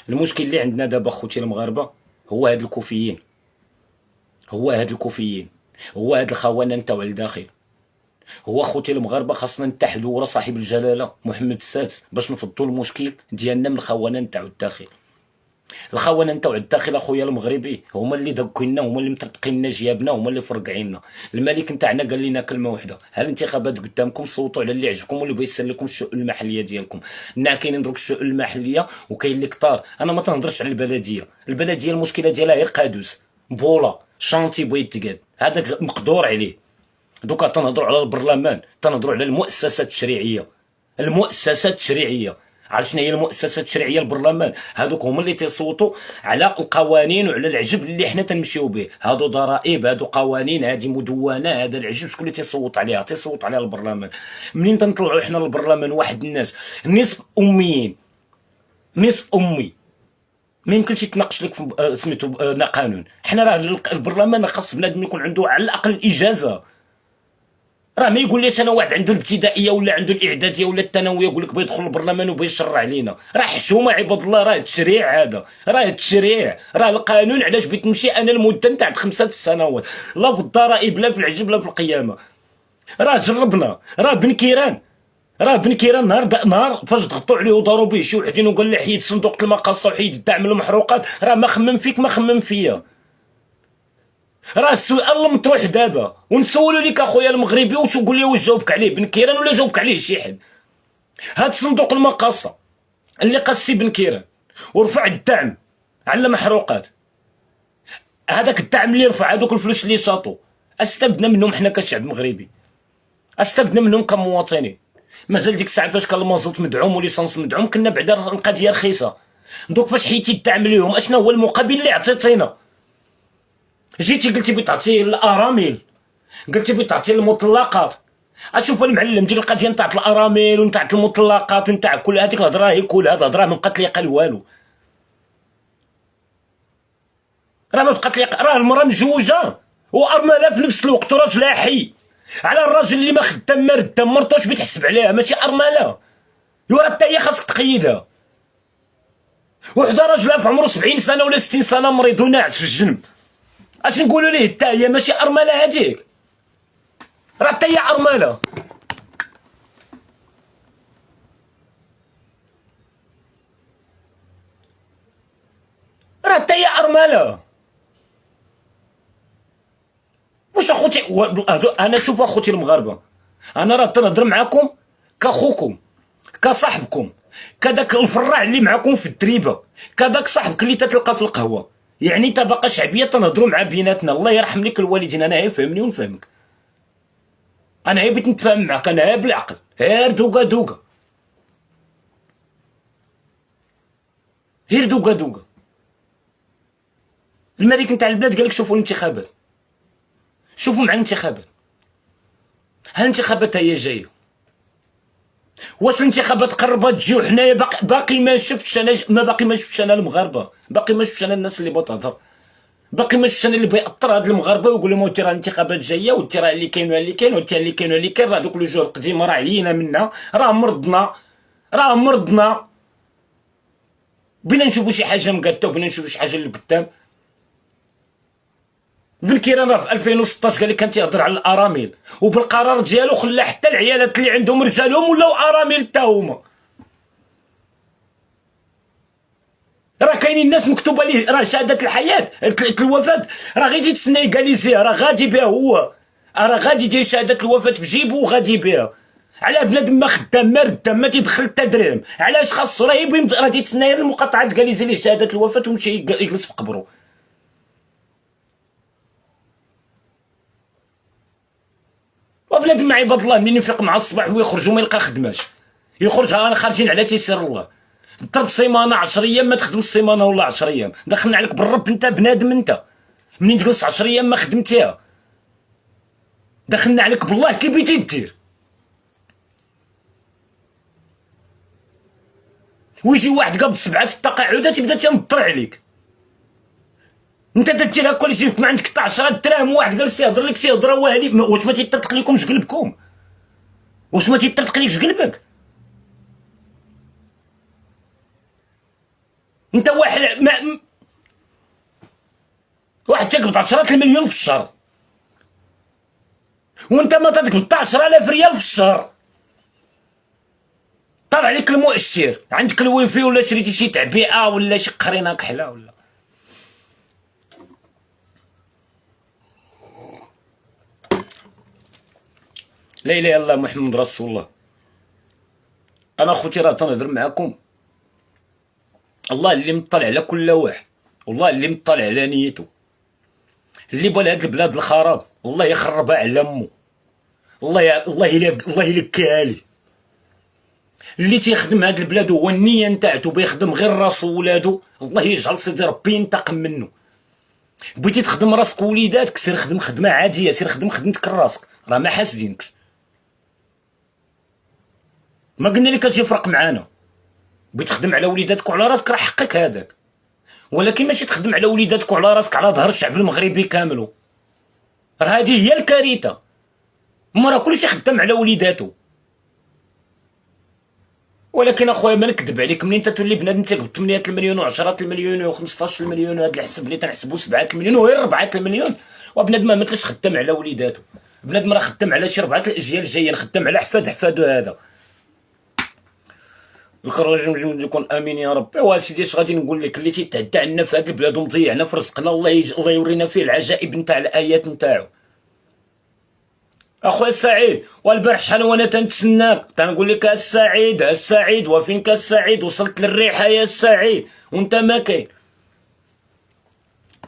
Speaker 1: المشكل اللي عندنا دابا خوتي المغاربه هو هاد الكوفيين، هو هاد الكوفيين، هو هاد الخونه نتاع الداخل. هو خوتي المغاربه خاصنا نتحدوا ورا صاحب الجلاله محمد السادس باش نفضوا المشكل ديالنا من الخونه نتاع الداخل. الخونه نتاع الداخل اخويا المغربي هما اللي دكينا، هما اللي مطرطقين جيابنا، هما اللي فرقعينا. الملك نتاعنا قال لنا كلمه واحده: ها الانتخابات قدامكم، صوتوا على اللي عجبكم واللي بغى يسر لكم الشؤون المحليه ديالكم. كاينين دروك الشؤون المحليه وكاين اللي كثار. انا ما تنهضرش على البلديه المشكله ديالها هي قادوس بولا شانتي بغيت تقاد، هذاك مقدور عليه. دوكا تنهضروا على البرلمان، تنهضروا على المؤسسات التشريعيه. المؤسسات التشريعيه، عرفت شنو هي المؤسسات التشريعيه؟ البرلمان. هذوك هما اللي تيصوتوا على القوانين وعلى العجب اللي حنا تنمشيو به. هادو ضرائب، هادو قوانين، هذه مدونه، هذا العجب شكون اللي تيصوت عليها؟ تيصوت عليها البرلمان. منين تنطلعوا حنا للبرلمان واحد الناس اميين نصف امي، ما يمكنش يتناقش لك في سميتو قانون. حنا راه البرلمان خاص بنادم يكون عنده على الاقل اجازه. راه ما يقول ليش انا واحد عنده الابتدائيه ولا عنده الاعداديه ولا الثانويه يقول لك بيدخل البرلمان وبيشرع علينا. راه حشومه عباد الله، راه التشريع هذا، راه التشريع، راه القانون علاش بتمشي انا المده نتاع 5 سنوات، لا في الضرائب لا في العجب لا في القيامه. راه جربنا، راه بن كيران نهار فاش ضغطوا عليه وداروا به شي وحدين وقال له حيد صندوق المقاصه وحيد الدعم للمحروقات، راه ما خمم فيك ما خمم فيا. راه السؤال مطروح دابا ونسولو ليك اخويا المغربي واش قول لي واش جاوبك عليه بن كيران ولا جاوبك عليه شي حد. هاد صندوق المقاصه اللي قاسي بن كيران ورفع الدعم على المحروقات، هذاك الدعم اللي رفع هذوك الفلوس اللي شاطو، استبدنا منهم حنا كشعب مغربي، استبدنا منهم كمواطنين. مازال ديك الساعه فاش كان المازوت مدعوم وليسانس مدعوم كنا بعدا القضيه رخيصه. دوك فاش حيتي الدعم ليهم اشنا هو المقابل اللي عطيتينا؟ جيتي قلتي بتعطي الارامل، قلتي بتعطي المطلقات. اشوف المعلم ديك القضيه نتاع الارامل ونتاع المطلقات ونتاع كل هذيك الهضره، هي كل هذا هضره ما بقات ليقال والو. راه ما بقات ليقال، راه المراه مزوجه وارمله في نفس الوقت وراجلها حي. على الراجل اللي ما خدام ما رد مرتوش بتحسب عليها ماشي ارمله، راه حتى هي خاصك تقيدها. وحده راجلها في عمره 70 سنه ولا 60 سنه مريض وناعس في الجنب، اش نقولوا ليه حتى هي ماشي ارمله هذيك؟ راه حتى هي ارمله. راه حتى هي ارمله. واش اخوتي انا شوف اخوتي المغاربه، انا راه تنهضر معاكم كاخوكم كصاحبكم، كداك الفراع اللي معاكم في الدريبه، كداك صاحبك اللي تتلقى في القهوه، يعني طبقه شعبيه تنهضروا مع بيناتنا. الله يرحم لك الوالدين، انا يفهمني ونفهمك، انا بغيت نتفاهم معك، انا بالعقل غير دوكا دوكا، غير دوكا دوكا. الملك نتاع البلاد قالك شوفوا الانتخابات، شوفوا مع الانتخابات، ها الانتخابات هي جايه، واش الانتخابات قربت تجي وحنايا باقي ما شفتش انا باقي ما شفتش انا المغاربه، باقي ما شفتش انا الناس اللي بتهضر، باقي ما شفتش انا اللي بيأطر هاد المغاربه ويقول لهم راه الانتخابات جايه وانت راه اللي كاين اللي كاين وانت اللي كاين اللي كاين، راه دوك الوجوه القديمه راه عيينا منها، راه مرضنا، راه مرضنا. بينا نشوفوا شي حاجه مقاده وبينا نشوفوا شي حاجه اللي قدام. بن كيران راه في 2016 قال لك كان تيهضر على الارامل، وبالقرار ديالو خلى حتى العيالات اللي عندهم رجالهم ولاو ارامل حتى هما. راه كاينين الناس مكتوبه ليه راه شهاده الحياه الوفاه، راه غير يجي تسنى يكاليزيها، راه غادي بها هو، راه غادي يدير شهاده الوفاه بجيبو وغادي بها. على بنادم ما خدام ما ردام ما تيدخل حتى درهم، علاش خاصو؟ راه تيتسنى المقاطعه تكاليزي ليه شهاده الوفاه ويمشي يجلس في قبرو. وبنادم مع عباد الله منين يفيق مع الصباح ويخرج وما يلقى خدماش، يخرج انا خارجين على تيسير الله، ضرب سيمانه 10 ايام ما تخدم السيمانه ولا 10 ايام، دخلنا عليك بالرب انت بنادم انت، منين تجلس 10 ايام ما خدمتيها دخلنا عليك بالله كي بغيتي دير. ويجي واحد قبض 7 التقاعدات يبدا تنطر عليك، انت درتي لها كل شيء ما عندك حتى 10 دراهم، واحد جالس يهضر لك شي هضره واهلي، واش ما تيطرطق لكمش قلبكم؟ واش ما تيطرطق ليكش قلبك؟ انت واحد تقبض 10 المليون في الشهر، وانت ما تقبض حتى 10,000 ريال في الشهر. طلع عليك المؤشر، عندك الويفي ولا شريتي شي تعبئه ولا شي قرينه كحله ولا. لا اله الا الله محمد رسول الله. انا خوتي راه تنهضر معاكم، الله اللي مطلع على كل واحد، والله اللي مطلع على نيته، اللي بغى لهاد البلاد الخراب الله يخربها على امه، الله يلكها لي. اللي تيخدم هاد البلاد هو النيه نتاعتو بيخدم غير راسو ولادو، الله يجعل سيدي ربي ينتقم منه. بغيتي تخدم راسك ووليداتك سير خدم خدمه عاديه، سير خدم خدمتك لراسك، راه ما حاسدينكش. ما قلنا لك اش يفرق معانا، بغيت تخدم على وليداتك وعلى راسك راه حقك هذاك، ولكن ماشي تخدم على وليداتك وعلى راسك على ظهر الشعب المغربي كامل. راه هذه هي الكارثه. راه كلشي خدام على وليداتو. ولكن اخويا ما نكذب عليك، منين تتولي بنادم تيقبض 8 المليون و10 المليون و15 المليون، هذا الحسب اللي تنحسبو 7 المليون وغير 4 المليون، وبنادم ما مثلش خدام على وليداتو. بنادم راه خدام على شي 4 الاجيال الجايه، خدام على حفادو هذا. الخراج مجمد يكون امين يا رب. ايوا سيدي اش غادي نقول لك، اللي تيتعدى عنا في هذه البلاد ومضيعنا في رزقنا، الله يورينا فيه العجائب نتاع الايات نتاعو. اخويا السعيد، والبارح شحال وانا تنتسناك تنقول لك السعيد السعيد، وفينك السعيد؟ وصلت للريحه يا السعيد وانت ما كاين.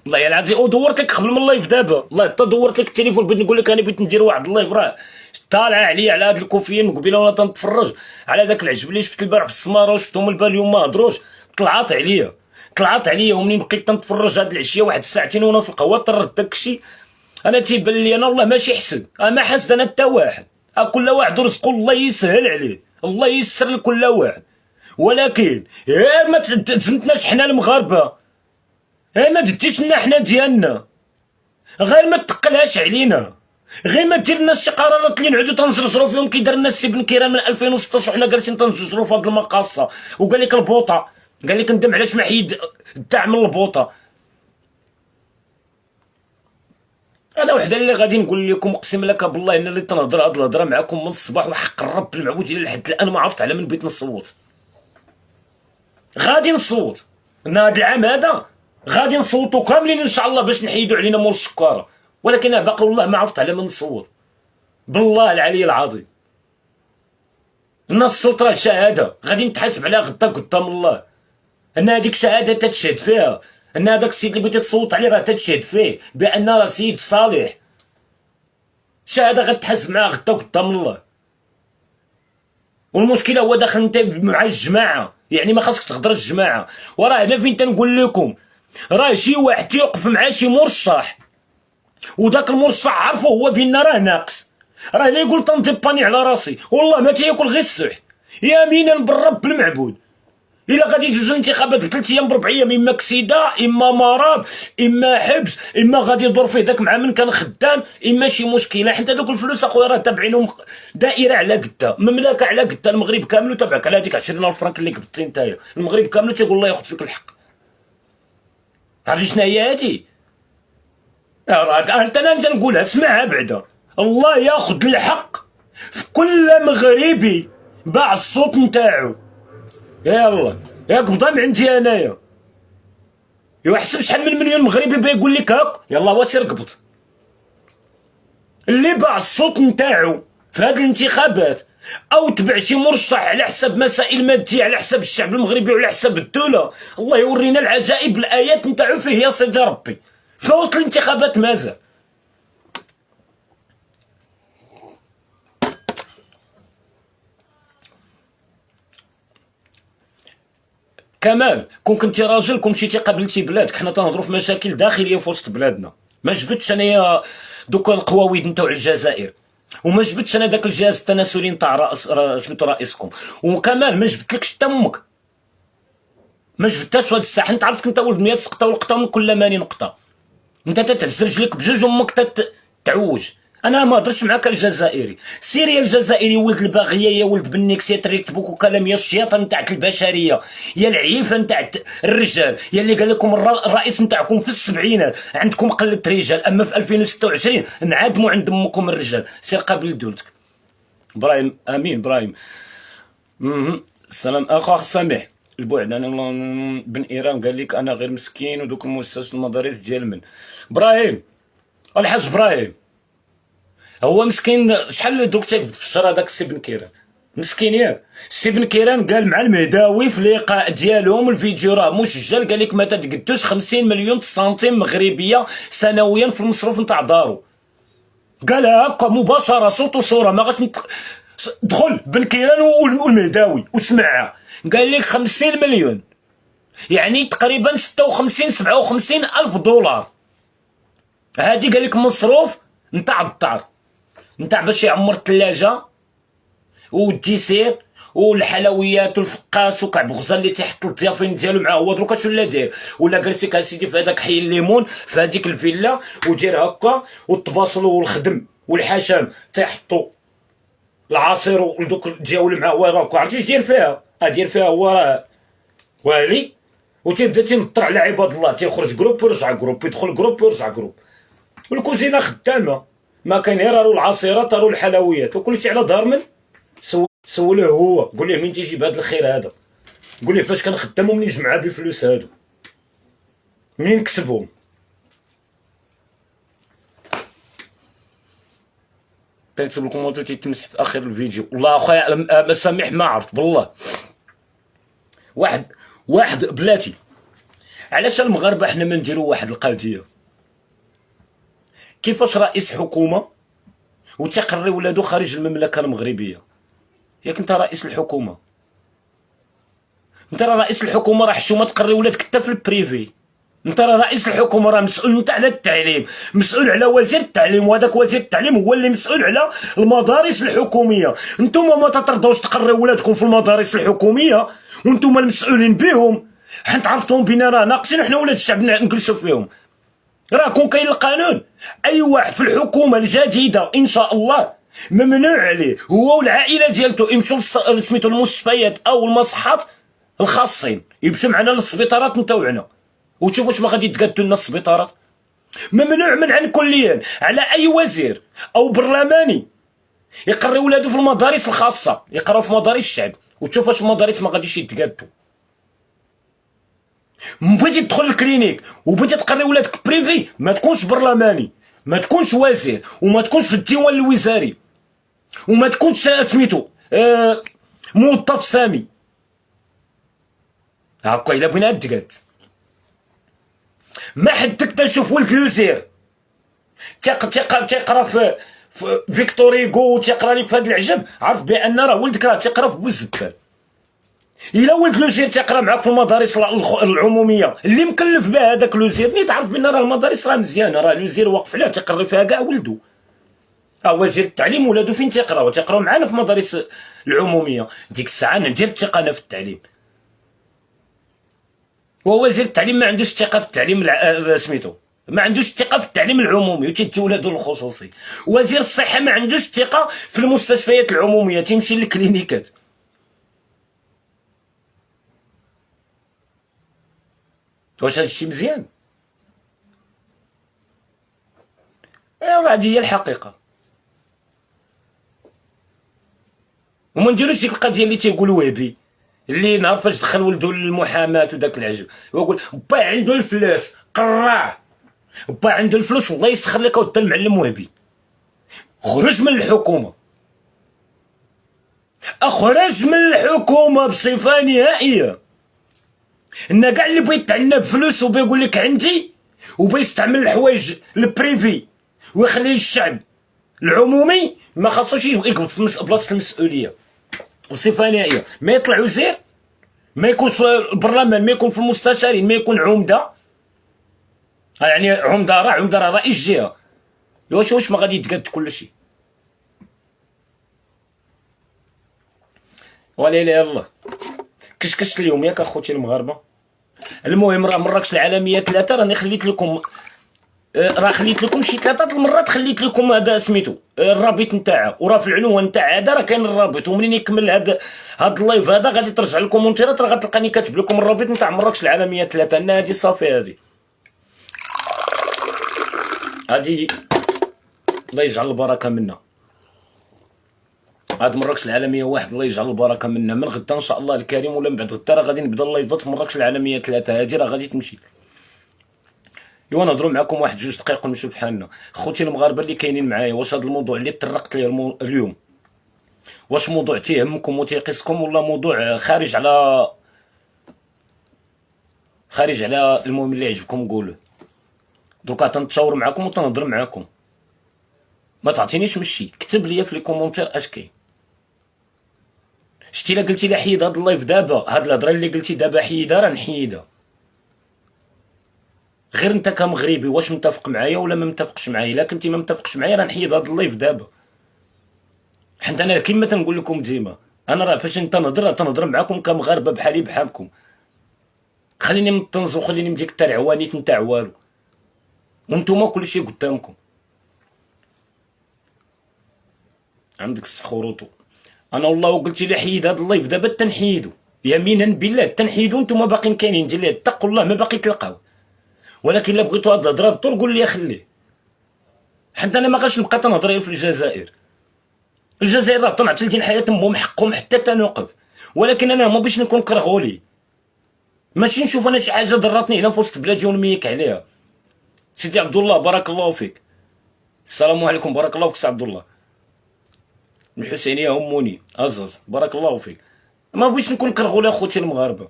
Speaker 1: والله يا العظيم ودورت لك قبل من اللايف دابا، والله حتى دورت لك التليفون بغيت نقول لك انا بغيت ندير واحد اللايف، راه طالعه عليا على هاد الكوفيين من قبيله وانا تنتفرج على داك العجب اللي شفت البارح في السماره وشفتهم اليوم ما هضروش، طلعت عليا ومنين بقيت تنتفرج هاد العشيه واحد الساعتين وانا في القهوه طرد داكشي. انا تيبان لي انا والله ماشي حسد، ما حسد انا حتى واحد، كل واحد رزقه الله يسهل عليه، الله ييسر لكل واحد. ولكن غير ما تزمتناش حنا المغاربه، غير ما ديتيش لنا حنا ديالنا، غير ما تقلهاش علينا، غير ما دير لنا شي قرارات اللي نعودو تنزرزرو فيهم كي دار لنا السي بن كيران من 2016 وحنا جالسين تنزرزرو في هاد المقاصه. وقال لك البوطه، قال لك ندم علاش ما حيد الدعم من البوطه. انا وحده اللي غادي نقول لكم، اقسم لك بالله ان اللي تنهضر هاد الهضره معاكم من الصباح وحق الرب المعبود الى لحد الان ما عرفت على من بغيت نصوت. غادي نصوت ان هاد العام هذا غادي نصوتوا كاملين ان شاء الله باش نحيدوا علينا مول السكاره، ولكن انا باقي والله ما عرفت على من نصوت. بالله العلي العظيم الناس الصوت راه شهاده غادي نتحاسب عليها غدا قدام الله، ان هذيك شهاده تتشهد فيها ان هذاك السيد اللي بغيتي تصوت عليه راه تتشهد فيه بان راه سيد صالح. شهاده غتحاسب معاه غدا قدام الله. والمشكله هو داخل انت مع الجماعه، يعني ما خاصك تهضر الجماعه. وراه هنا فين تنقول لكم، راه شي واحد تيوقف مع شي مرشح وداك المرشح عرفو هو بان راه ناقص، راه لا يقول تندباني على راسي والله ما تياكل غير السح يمينا بالرب المعبود. الا غادي يجوز الانتخابات ب3 ايام ب4 ايام، اما كسيده اما مرض اما حبس اما غادي يدور فيه داك مع من كان خدام اما شي مشكله، حيت هذوك الفلوس اخويا راه تابعينهم دائره على قدا، مملكه على قدا، المغرب كامل تابعك على هذيك 20,000 فرنك اللي قبضتي نتايا، المغرب كامل تيقول الله ياخذ فيك الحق. عرفتي شنو هي هادي؟ راه انا تنقولها اسمعها بعدا، الله ياخذ الحق في كل مغربي باع الصوت نتاعو. يلا ياك بدا من عندي انايا، يحسب شحال من مليون مغربي بيقول لك هاك يلا واسير قبض. اللي باع الصوت نتاعو في هذه الانتخابات او تبع شي مرشح على حساب مسائل ماديه على حساب الشعب المغربي وعلى حساب الدوله، الله يورينا العجائب الايات نتاعو فيه يا سيدي ربي. فوت الانتخابات مازال. كمال كون كنتي راجل كون مشيتي قابلتي بلادك، حنا تنهضروا في مشاكل داخليه في وسط بلادنا. ما جبتش انايا دوك القواويد نتاع الجزائر، وما جبتش انا داك الجهاز التناسلي نتاع سميتو رئيسكم، وكمال ما جبتلكش حتى امك، ما جبتهاش في هاد الساحه. انت عرفتك انت ولد 100 سقطه ولقطه من كل ماني نقطه، انت تتهز رجليك بجوج وامك تعوج. انا ما هضرتش معاك الجزائري، سير يا الجزائري ولد الباغيه يا ولد بنيكس يا تريك بوكو كلام يا الشياطه نتاع البشريه يا العيفه نتاع الرجال، يا اللي قال لكم الرئيس نتاعكم في السبعينات عندكم قله رجال، اما في 2026 نعدموا عند امكم الرجال. سير قابل دولتك. ابراهيم امين ابراهيم. السلام اخ سامح البعد. انا بن ايران قال لك انا غير مسكين ودوك المؤسسات المدارس ديال من ابراهيم الحاج ابراهيم هو مسكين. شحال دوك تيقبض في الشهر هذاك السي بن كيران مسكين ياك. السي بن كيران قال مع المهداوي في اللقاء ديالهم الفيديو راه مسجل، قال لك ما تقدوش 50 مليون سنتيم مغربيه سنويا في المصروف نتاع دارو. قالها هكا مباشره صوت وصوره، ما غاش دخل بن كيران والمهداوي وسمعها. قال لك 50 مليون يعني تقريبا 56 57 الف دولار. هادي قال لك مصروف نتاع الدار نتاع باش يعمر الثلاجه والديسير والحلويات والفقاس وكعب غزال اللي تيحط الضيافين ديالو معاه هو دروك اش ولا داير، ولا جالسيك اسيدي في هذاك حي الليمون في هذيك الفيلا ودير هكا، والطباصل والخدم والحشام تيحطوا العصير ودوك ديالو معاه هو راك عرفتي اش دير فيها؟ دير فيها هو راه والي، وتيبدا تينطر على عباد الله، تيخرج جروب ويرجع جروب، يدخل جروب ويرجع جروب، والكوزينه خدامه، ما كاين غير راه العصيرات راه الحلويات وكلشي على دار من. سولوه هو، قول ليه منين تيجيب هذا الخير هذا، قول ليه فاش كنخدم ومنين جمع هاد الفلوس هادو منين كسبهم. تنكتب الكومونتير تيتمسح في اخر الفيديو. والله اخويا سامح ما عرفت بالله. واحد بلاتي، علاش المغاربه حنا ما نديرو واحد القضيه؟ كيفاش رئيس حكومه وتقري ولادو خارج المملكه المغربيه؟ ياك انت رئيس الحكومه، انت راه رئيس الحكومه، راه حشومه تقري ولادك حتى في البريفي. انت راه رئيس الحكومه، راه مسؤول انت على التعليم، مسؤول على وزير التعليم، وهذاك وزير التعليم هو اللي مسؤول على المدارس الحكوميه. انتم ما ترضاوش تقريو ولادكم في المدارس الحكوميه وانتم المسؤولين بهم، حيت عرفتهم بينا راه ناقصين وحنا ولاد الشعب نجلسوا فيهم. راه كون كاين القانون، اي واحد في الحكومه الجديده ان شاء الله ممنوع عليه هو والعائله ديالته يمشوا سميتو المستشفيات او المصحات الخاصين، يمشوا معنا للسبيطارات نتاوعنا، وشوف واش ما غادي يتقادوا لنا السبيطارات. ممنوع منعا كليا على اي وزير او برلماني يقري ولادو في المدارس الخاصه، يقراو في مدارس الشعب، وتشوف واش المدارس ما غاديش يتقادوا. بغيتي تدخل الكلينيك وبغيتي تقري ولادك بريفي، ما تكونش برلماني، ما تكونش وزير، وما تكونش في الديوان الوزاري، وما تكونش سميتو موظف سامي. هاكا الا بغينا تقاد. ما حدك تنشوف ولد لوزير تيقرا في فيكتور هيغو وتيقرا لك في هذا العجب، عرف بان راه ولدك راه تيقرا في بوزبال. الا ولد لوزير تيقرا معاك في المدارس العموميه اللي مكلف بها هذاك لوزير، ني تعرف بان راه المدارس راه مزيانه، راه لوزير واقف عليها تيقري فيها كاع ولدو. وزير التعليم ولادو فين تيقراو؟ تيقراو معانا في المدارس العموميه. ديك الساعه ندير الثقه انا في التعليم. ووزير التعليم ما عندوش ثقه في التعليم سميتو، ما عندوش ثقه في التعليم العمومي وتيدي ولادو الخصوصي. وزير الصحه ما عندوش ثقه في المستشفيات العموميه، تيمشي للكلينيكات. واش هادشي مزيان؟ ايوا هادي هي الحقيقه. وما نديروش ديك القضيه اللي تيقول وهبي، اللي نهار فاش دخل ولدو للمحاماه وداك العجب ويقول با عنده الفلوس قراه، با عنده الفلوس الله يسخر لك ودى المعلم وهبي. خرج من الحكومه، اخرج من الحكومه بصفه نهائيه. ان كاع اللي بغى يتعنى بفلوس وبيقول لك عندي وبيستعمل الحوايج البريفي ويخلي الشعب العمومي ما خاصوش يقبض في بلاصه المسؤوليه بصفه نهائيه. ما يطلع وزير، ما يكون في البرلمان، ما يكون في المستشارين، ما يكون عمده، يعني عمده راه رئيس جهه. واش ما غادي يتقاد كل شيء؟ ولا اله الا الله. كشكشت اليوم ياك اخوتي المغاربه. المهم راه مراكش العالميه 3 راني خليت لكم، راه خليت لكم شي 3 المرات، خليت لكم هذا سميتو الرابط نتاعها، وراه في العنوان نتاع هذا راه كاين الرابط. ومنين يكمل هذا اللايف هذا غادي ترجع للكومونتيرات، راه غتلقاني كاتب لكم الرابط نتاع مراكش العالميه 3. ان هذه صافي، هذه الله يجعل البركه منها. هاد مراكش العالميه 1 الله يجعل البركه منها. من غدا ان شاء الله الكريم ولا من بعد غدا راه غادي نبدا اللايفات في مراكش العالميه 3. هادي راه غادي تمشي. ايوا نهضروا معكم 1-2 دقائق ونمشيو بحالنا. خوتي المغاربه اللي كاينين معايا، واش هذا الموضوع اللي طرقت ليه اليوم واش موضوع تيهمكم وتيقيسكم، ولا موضوع خارج على المهم اللي يعجبكم قولوه. دروكا تنتشاور معكم وتنهضر معكم، ما تعطينيش مشي. كتب لي في لي كومونتير اش كاين. شتي الا قلتي لي حيد هاد اللايف دابا، هاد الهضره اللي قلتي دابا حيدها، راه نحيدها. غير انت كمغربي واش متفق معايا ولا ما متفقش معايا؟ الا كنتي ما متفقش معايا راه نحيد هاد اللايف دابا. حيت انا كيما تنقول لكم ديما، انا راه فاش تنهضر معاكم كمغاربه بحالي بحالكم. خليني مطنز وخليني من ديك الترعوانيت نتاع والو، وانتوما كلشي قدامكم. عندك السخروطو. انا والله قلت لي حيد هذا اللايف دابا تنحيدو، يمينا بالله تنحيدو. نتوما باقيين كاينين، دير لي اتقوا الله ما باقي تلقاو. ولكن الا بغيتو هاد الهضره الدور قول لي خليه، حتى انا ما غاش نبقى تنهضر غير في الجزائر. الجزائر راه تنعطي حياه امهم حقهم حتى تنوقف. ولكن انا ما باش نكون كرغولي، ماشي نشوف انا شي حاجه ضرتني هنا في وسط بلادي ونميك عليها. سيدي عبد الله بارك الله فيك. السلام عليكم بارك الله فيك سي عبد الله. الحسينيه هموني عزاز بارك الله فيك. ما بغيتش نكون كرغولي اخوتي المغاربه.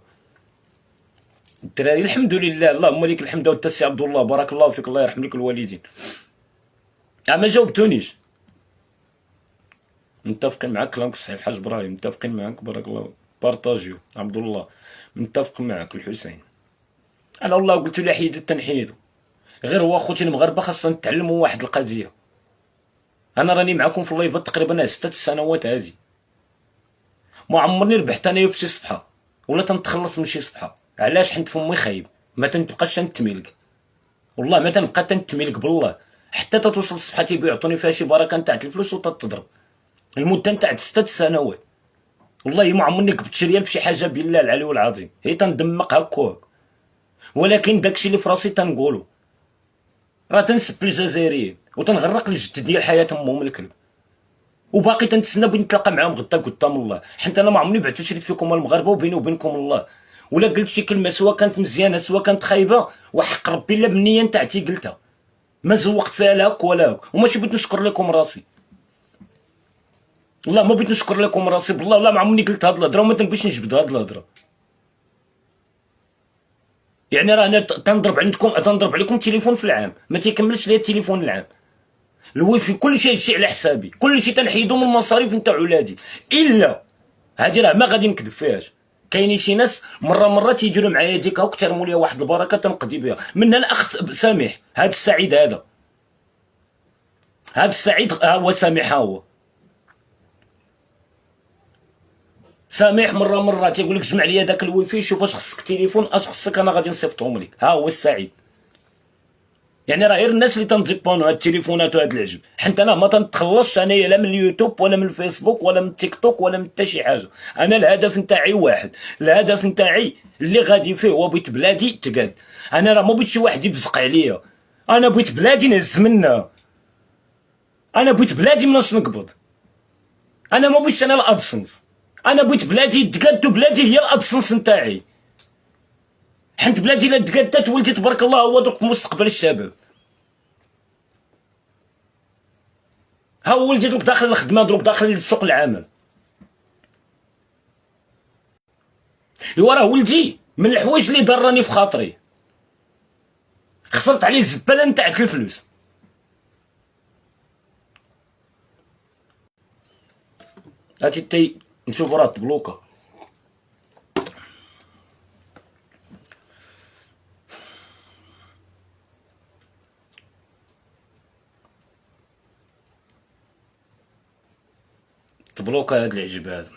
Speaker 1: الدراري الحمد لله اللهم لك الحمد والتا سي عبد الله بارك الله فيك، الله يرحم لك الوالدين. ما جاوبتونيش. متفقين معاك كلامك صحيح الحاج ابراهيم، متفقين معاك بارك الله. بارطاجيو عبد الله متفق معاك. الحسين انا والله قلت له حيدو تنحيدو، غير هو اخوتي المغاربه خاصنا نتعلموا واحد القضيه. انا راني معكم في اللايفات تقريبا 6 سنوات هادي، ما عمرني ربحت انايا في شي صفحه ولا تنتخلص من شي صفحه. علاش؟ حيت فمي خايب، ما تنبقاش تنتميلك. والله ما تنبقى تنتميلك بالله، حتى تتوصل الصفحه تيعطوني فيها شي بركه نتاع الفلوس وتتضرب المده نتاع 6 سنوات. والله ما عمرني قبت ريال بشي حاجه بالله العلي العظيم، هي تندمق هكاك. ولكن داكشي اللي في راسي تنقولو، راه تنسب الجزائريين وتنغرق الجد ديال حياه امهم الكلب، وباقي تنتسنى بغيت نتلاقى معاهم غدا قدام الله. حيت انا ما عمرني بعت شريت فيكم المغاربه وبيني وبينكم الله، ولا قلت شي كلمه سواء كانت مزيانه سواء كانت خايبه وحق ربي الا بالنيه نتاعتي قلتها، ما زوقت فيها لا هاك ولا هاك. وماشي بغيت نشكر لكم راسي، والله ما بغيت نشكر لكم راسي بالله. والله ما عمرني قلت هاد الهضره وما تنبغيش نجبد هاد الهضره. يعني راه انا تنضرب عليكم تليفون في العام ما تيكملش ليا التليفون العام. الويفي كل شيء على حسابي، كل شيء تنحيدو من المصاريف نتاع ولادي. الا هادي راه ما غادي نكذب فيهاش، كاينين شي ناس مره تيديروا معايا ديك هاك ترموا لي واحد البركه تنقضي بها. منها الاخ سامح، هاد السعيد هاد السعيد ها هو سامح، ها هو سامح. مره تيقول لك جمع لي داك الويفي شوف اش خصك تليفون اش خصك انا غادي نصيفطهم لك. ها هو السعيد. يعني راه غير الناس اللي تنجيبونو هاد التليفونات وهاد العجب. حيت انا ما تنتخلصش انايا لا من اليوتيوب ولا من الفيسبوك ولا من التيك توك ولا من حتى شي حاجه. انا الهدف نتاعي واحد، الهدف نتاعي اللي غادي فيه هو بغيت بلادي تقاد. انا راه ما بغيت شي واحد يبزق عليا، انا بغيت بلادي نهز منها، انا بغيت بلادي مناش نقبض. انا ما بغيتش انا الادسنس، انا بغيت بلادي تقاد وبلادي هي الادسنس نتاعي. حيت بلادي الا تقادات ولدي تبارك الله هو دوك مستقبل الشباب. ها هو ولدي دروك داخل الخدمه دروك داخل سوق العمل. ايوا راه ولدي من الحوايج اللي ضراني في خاطري، خسرت عليه الزباله نتاع الفلوس. هاتي تي نشوفو راه تبلوكا. تبلوكا هاد العجب هذا.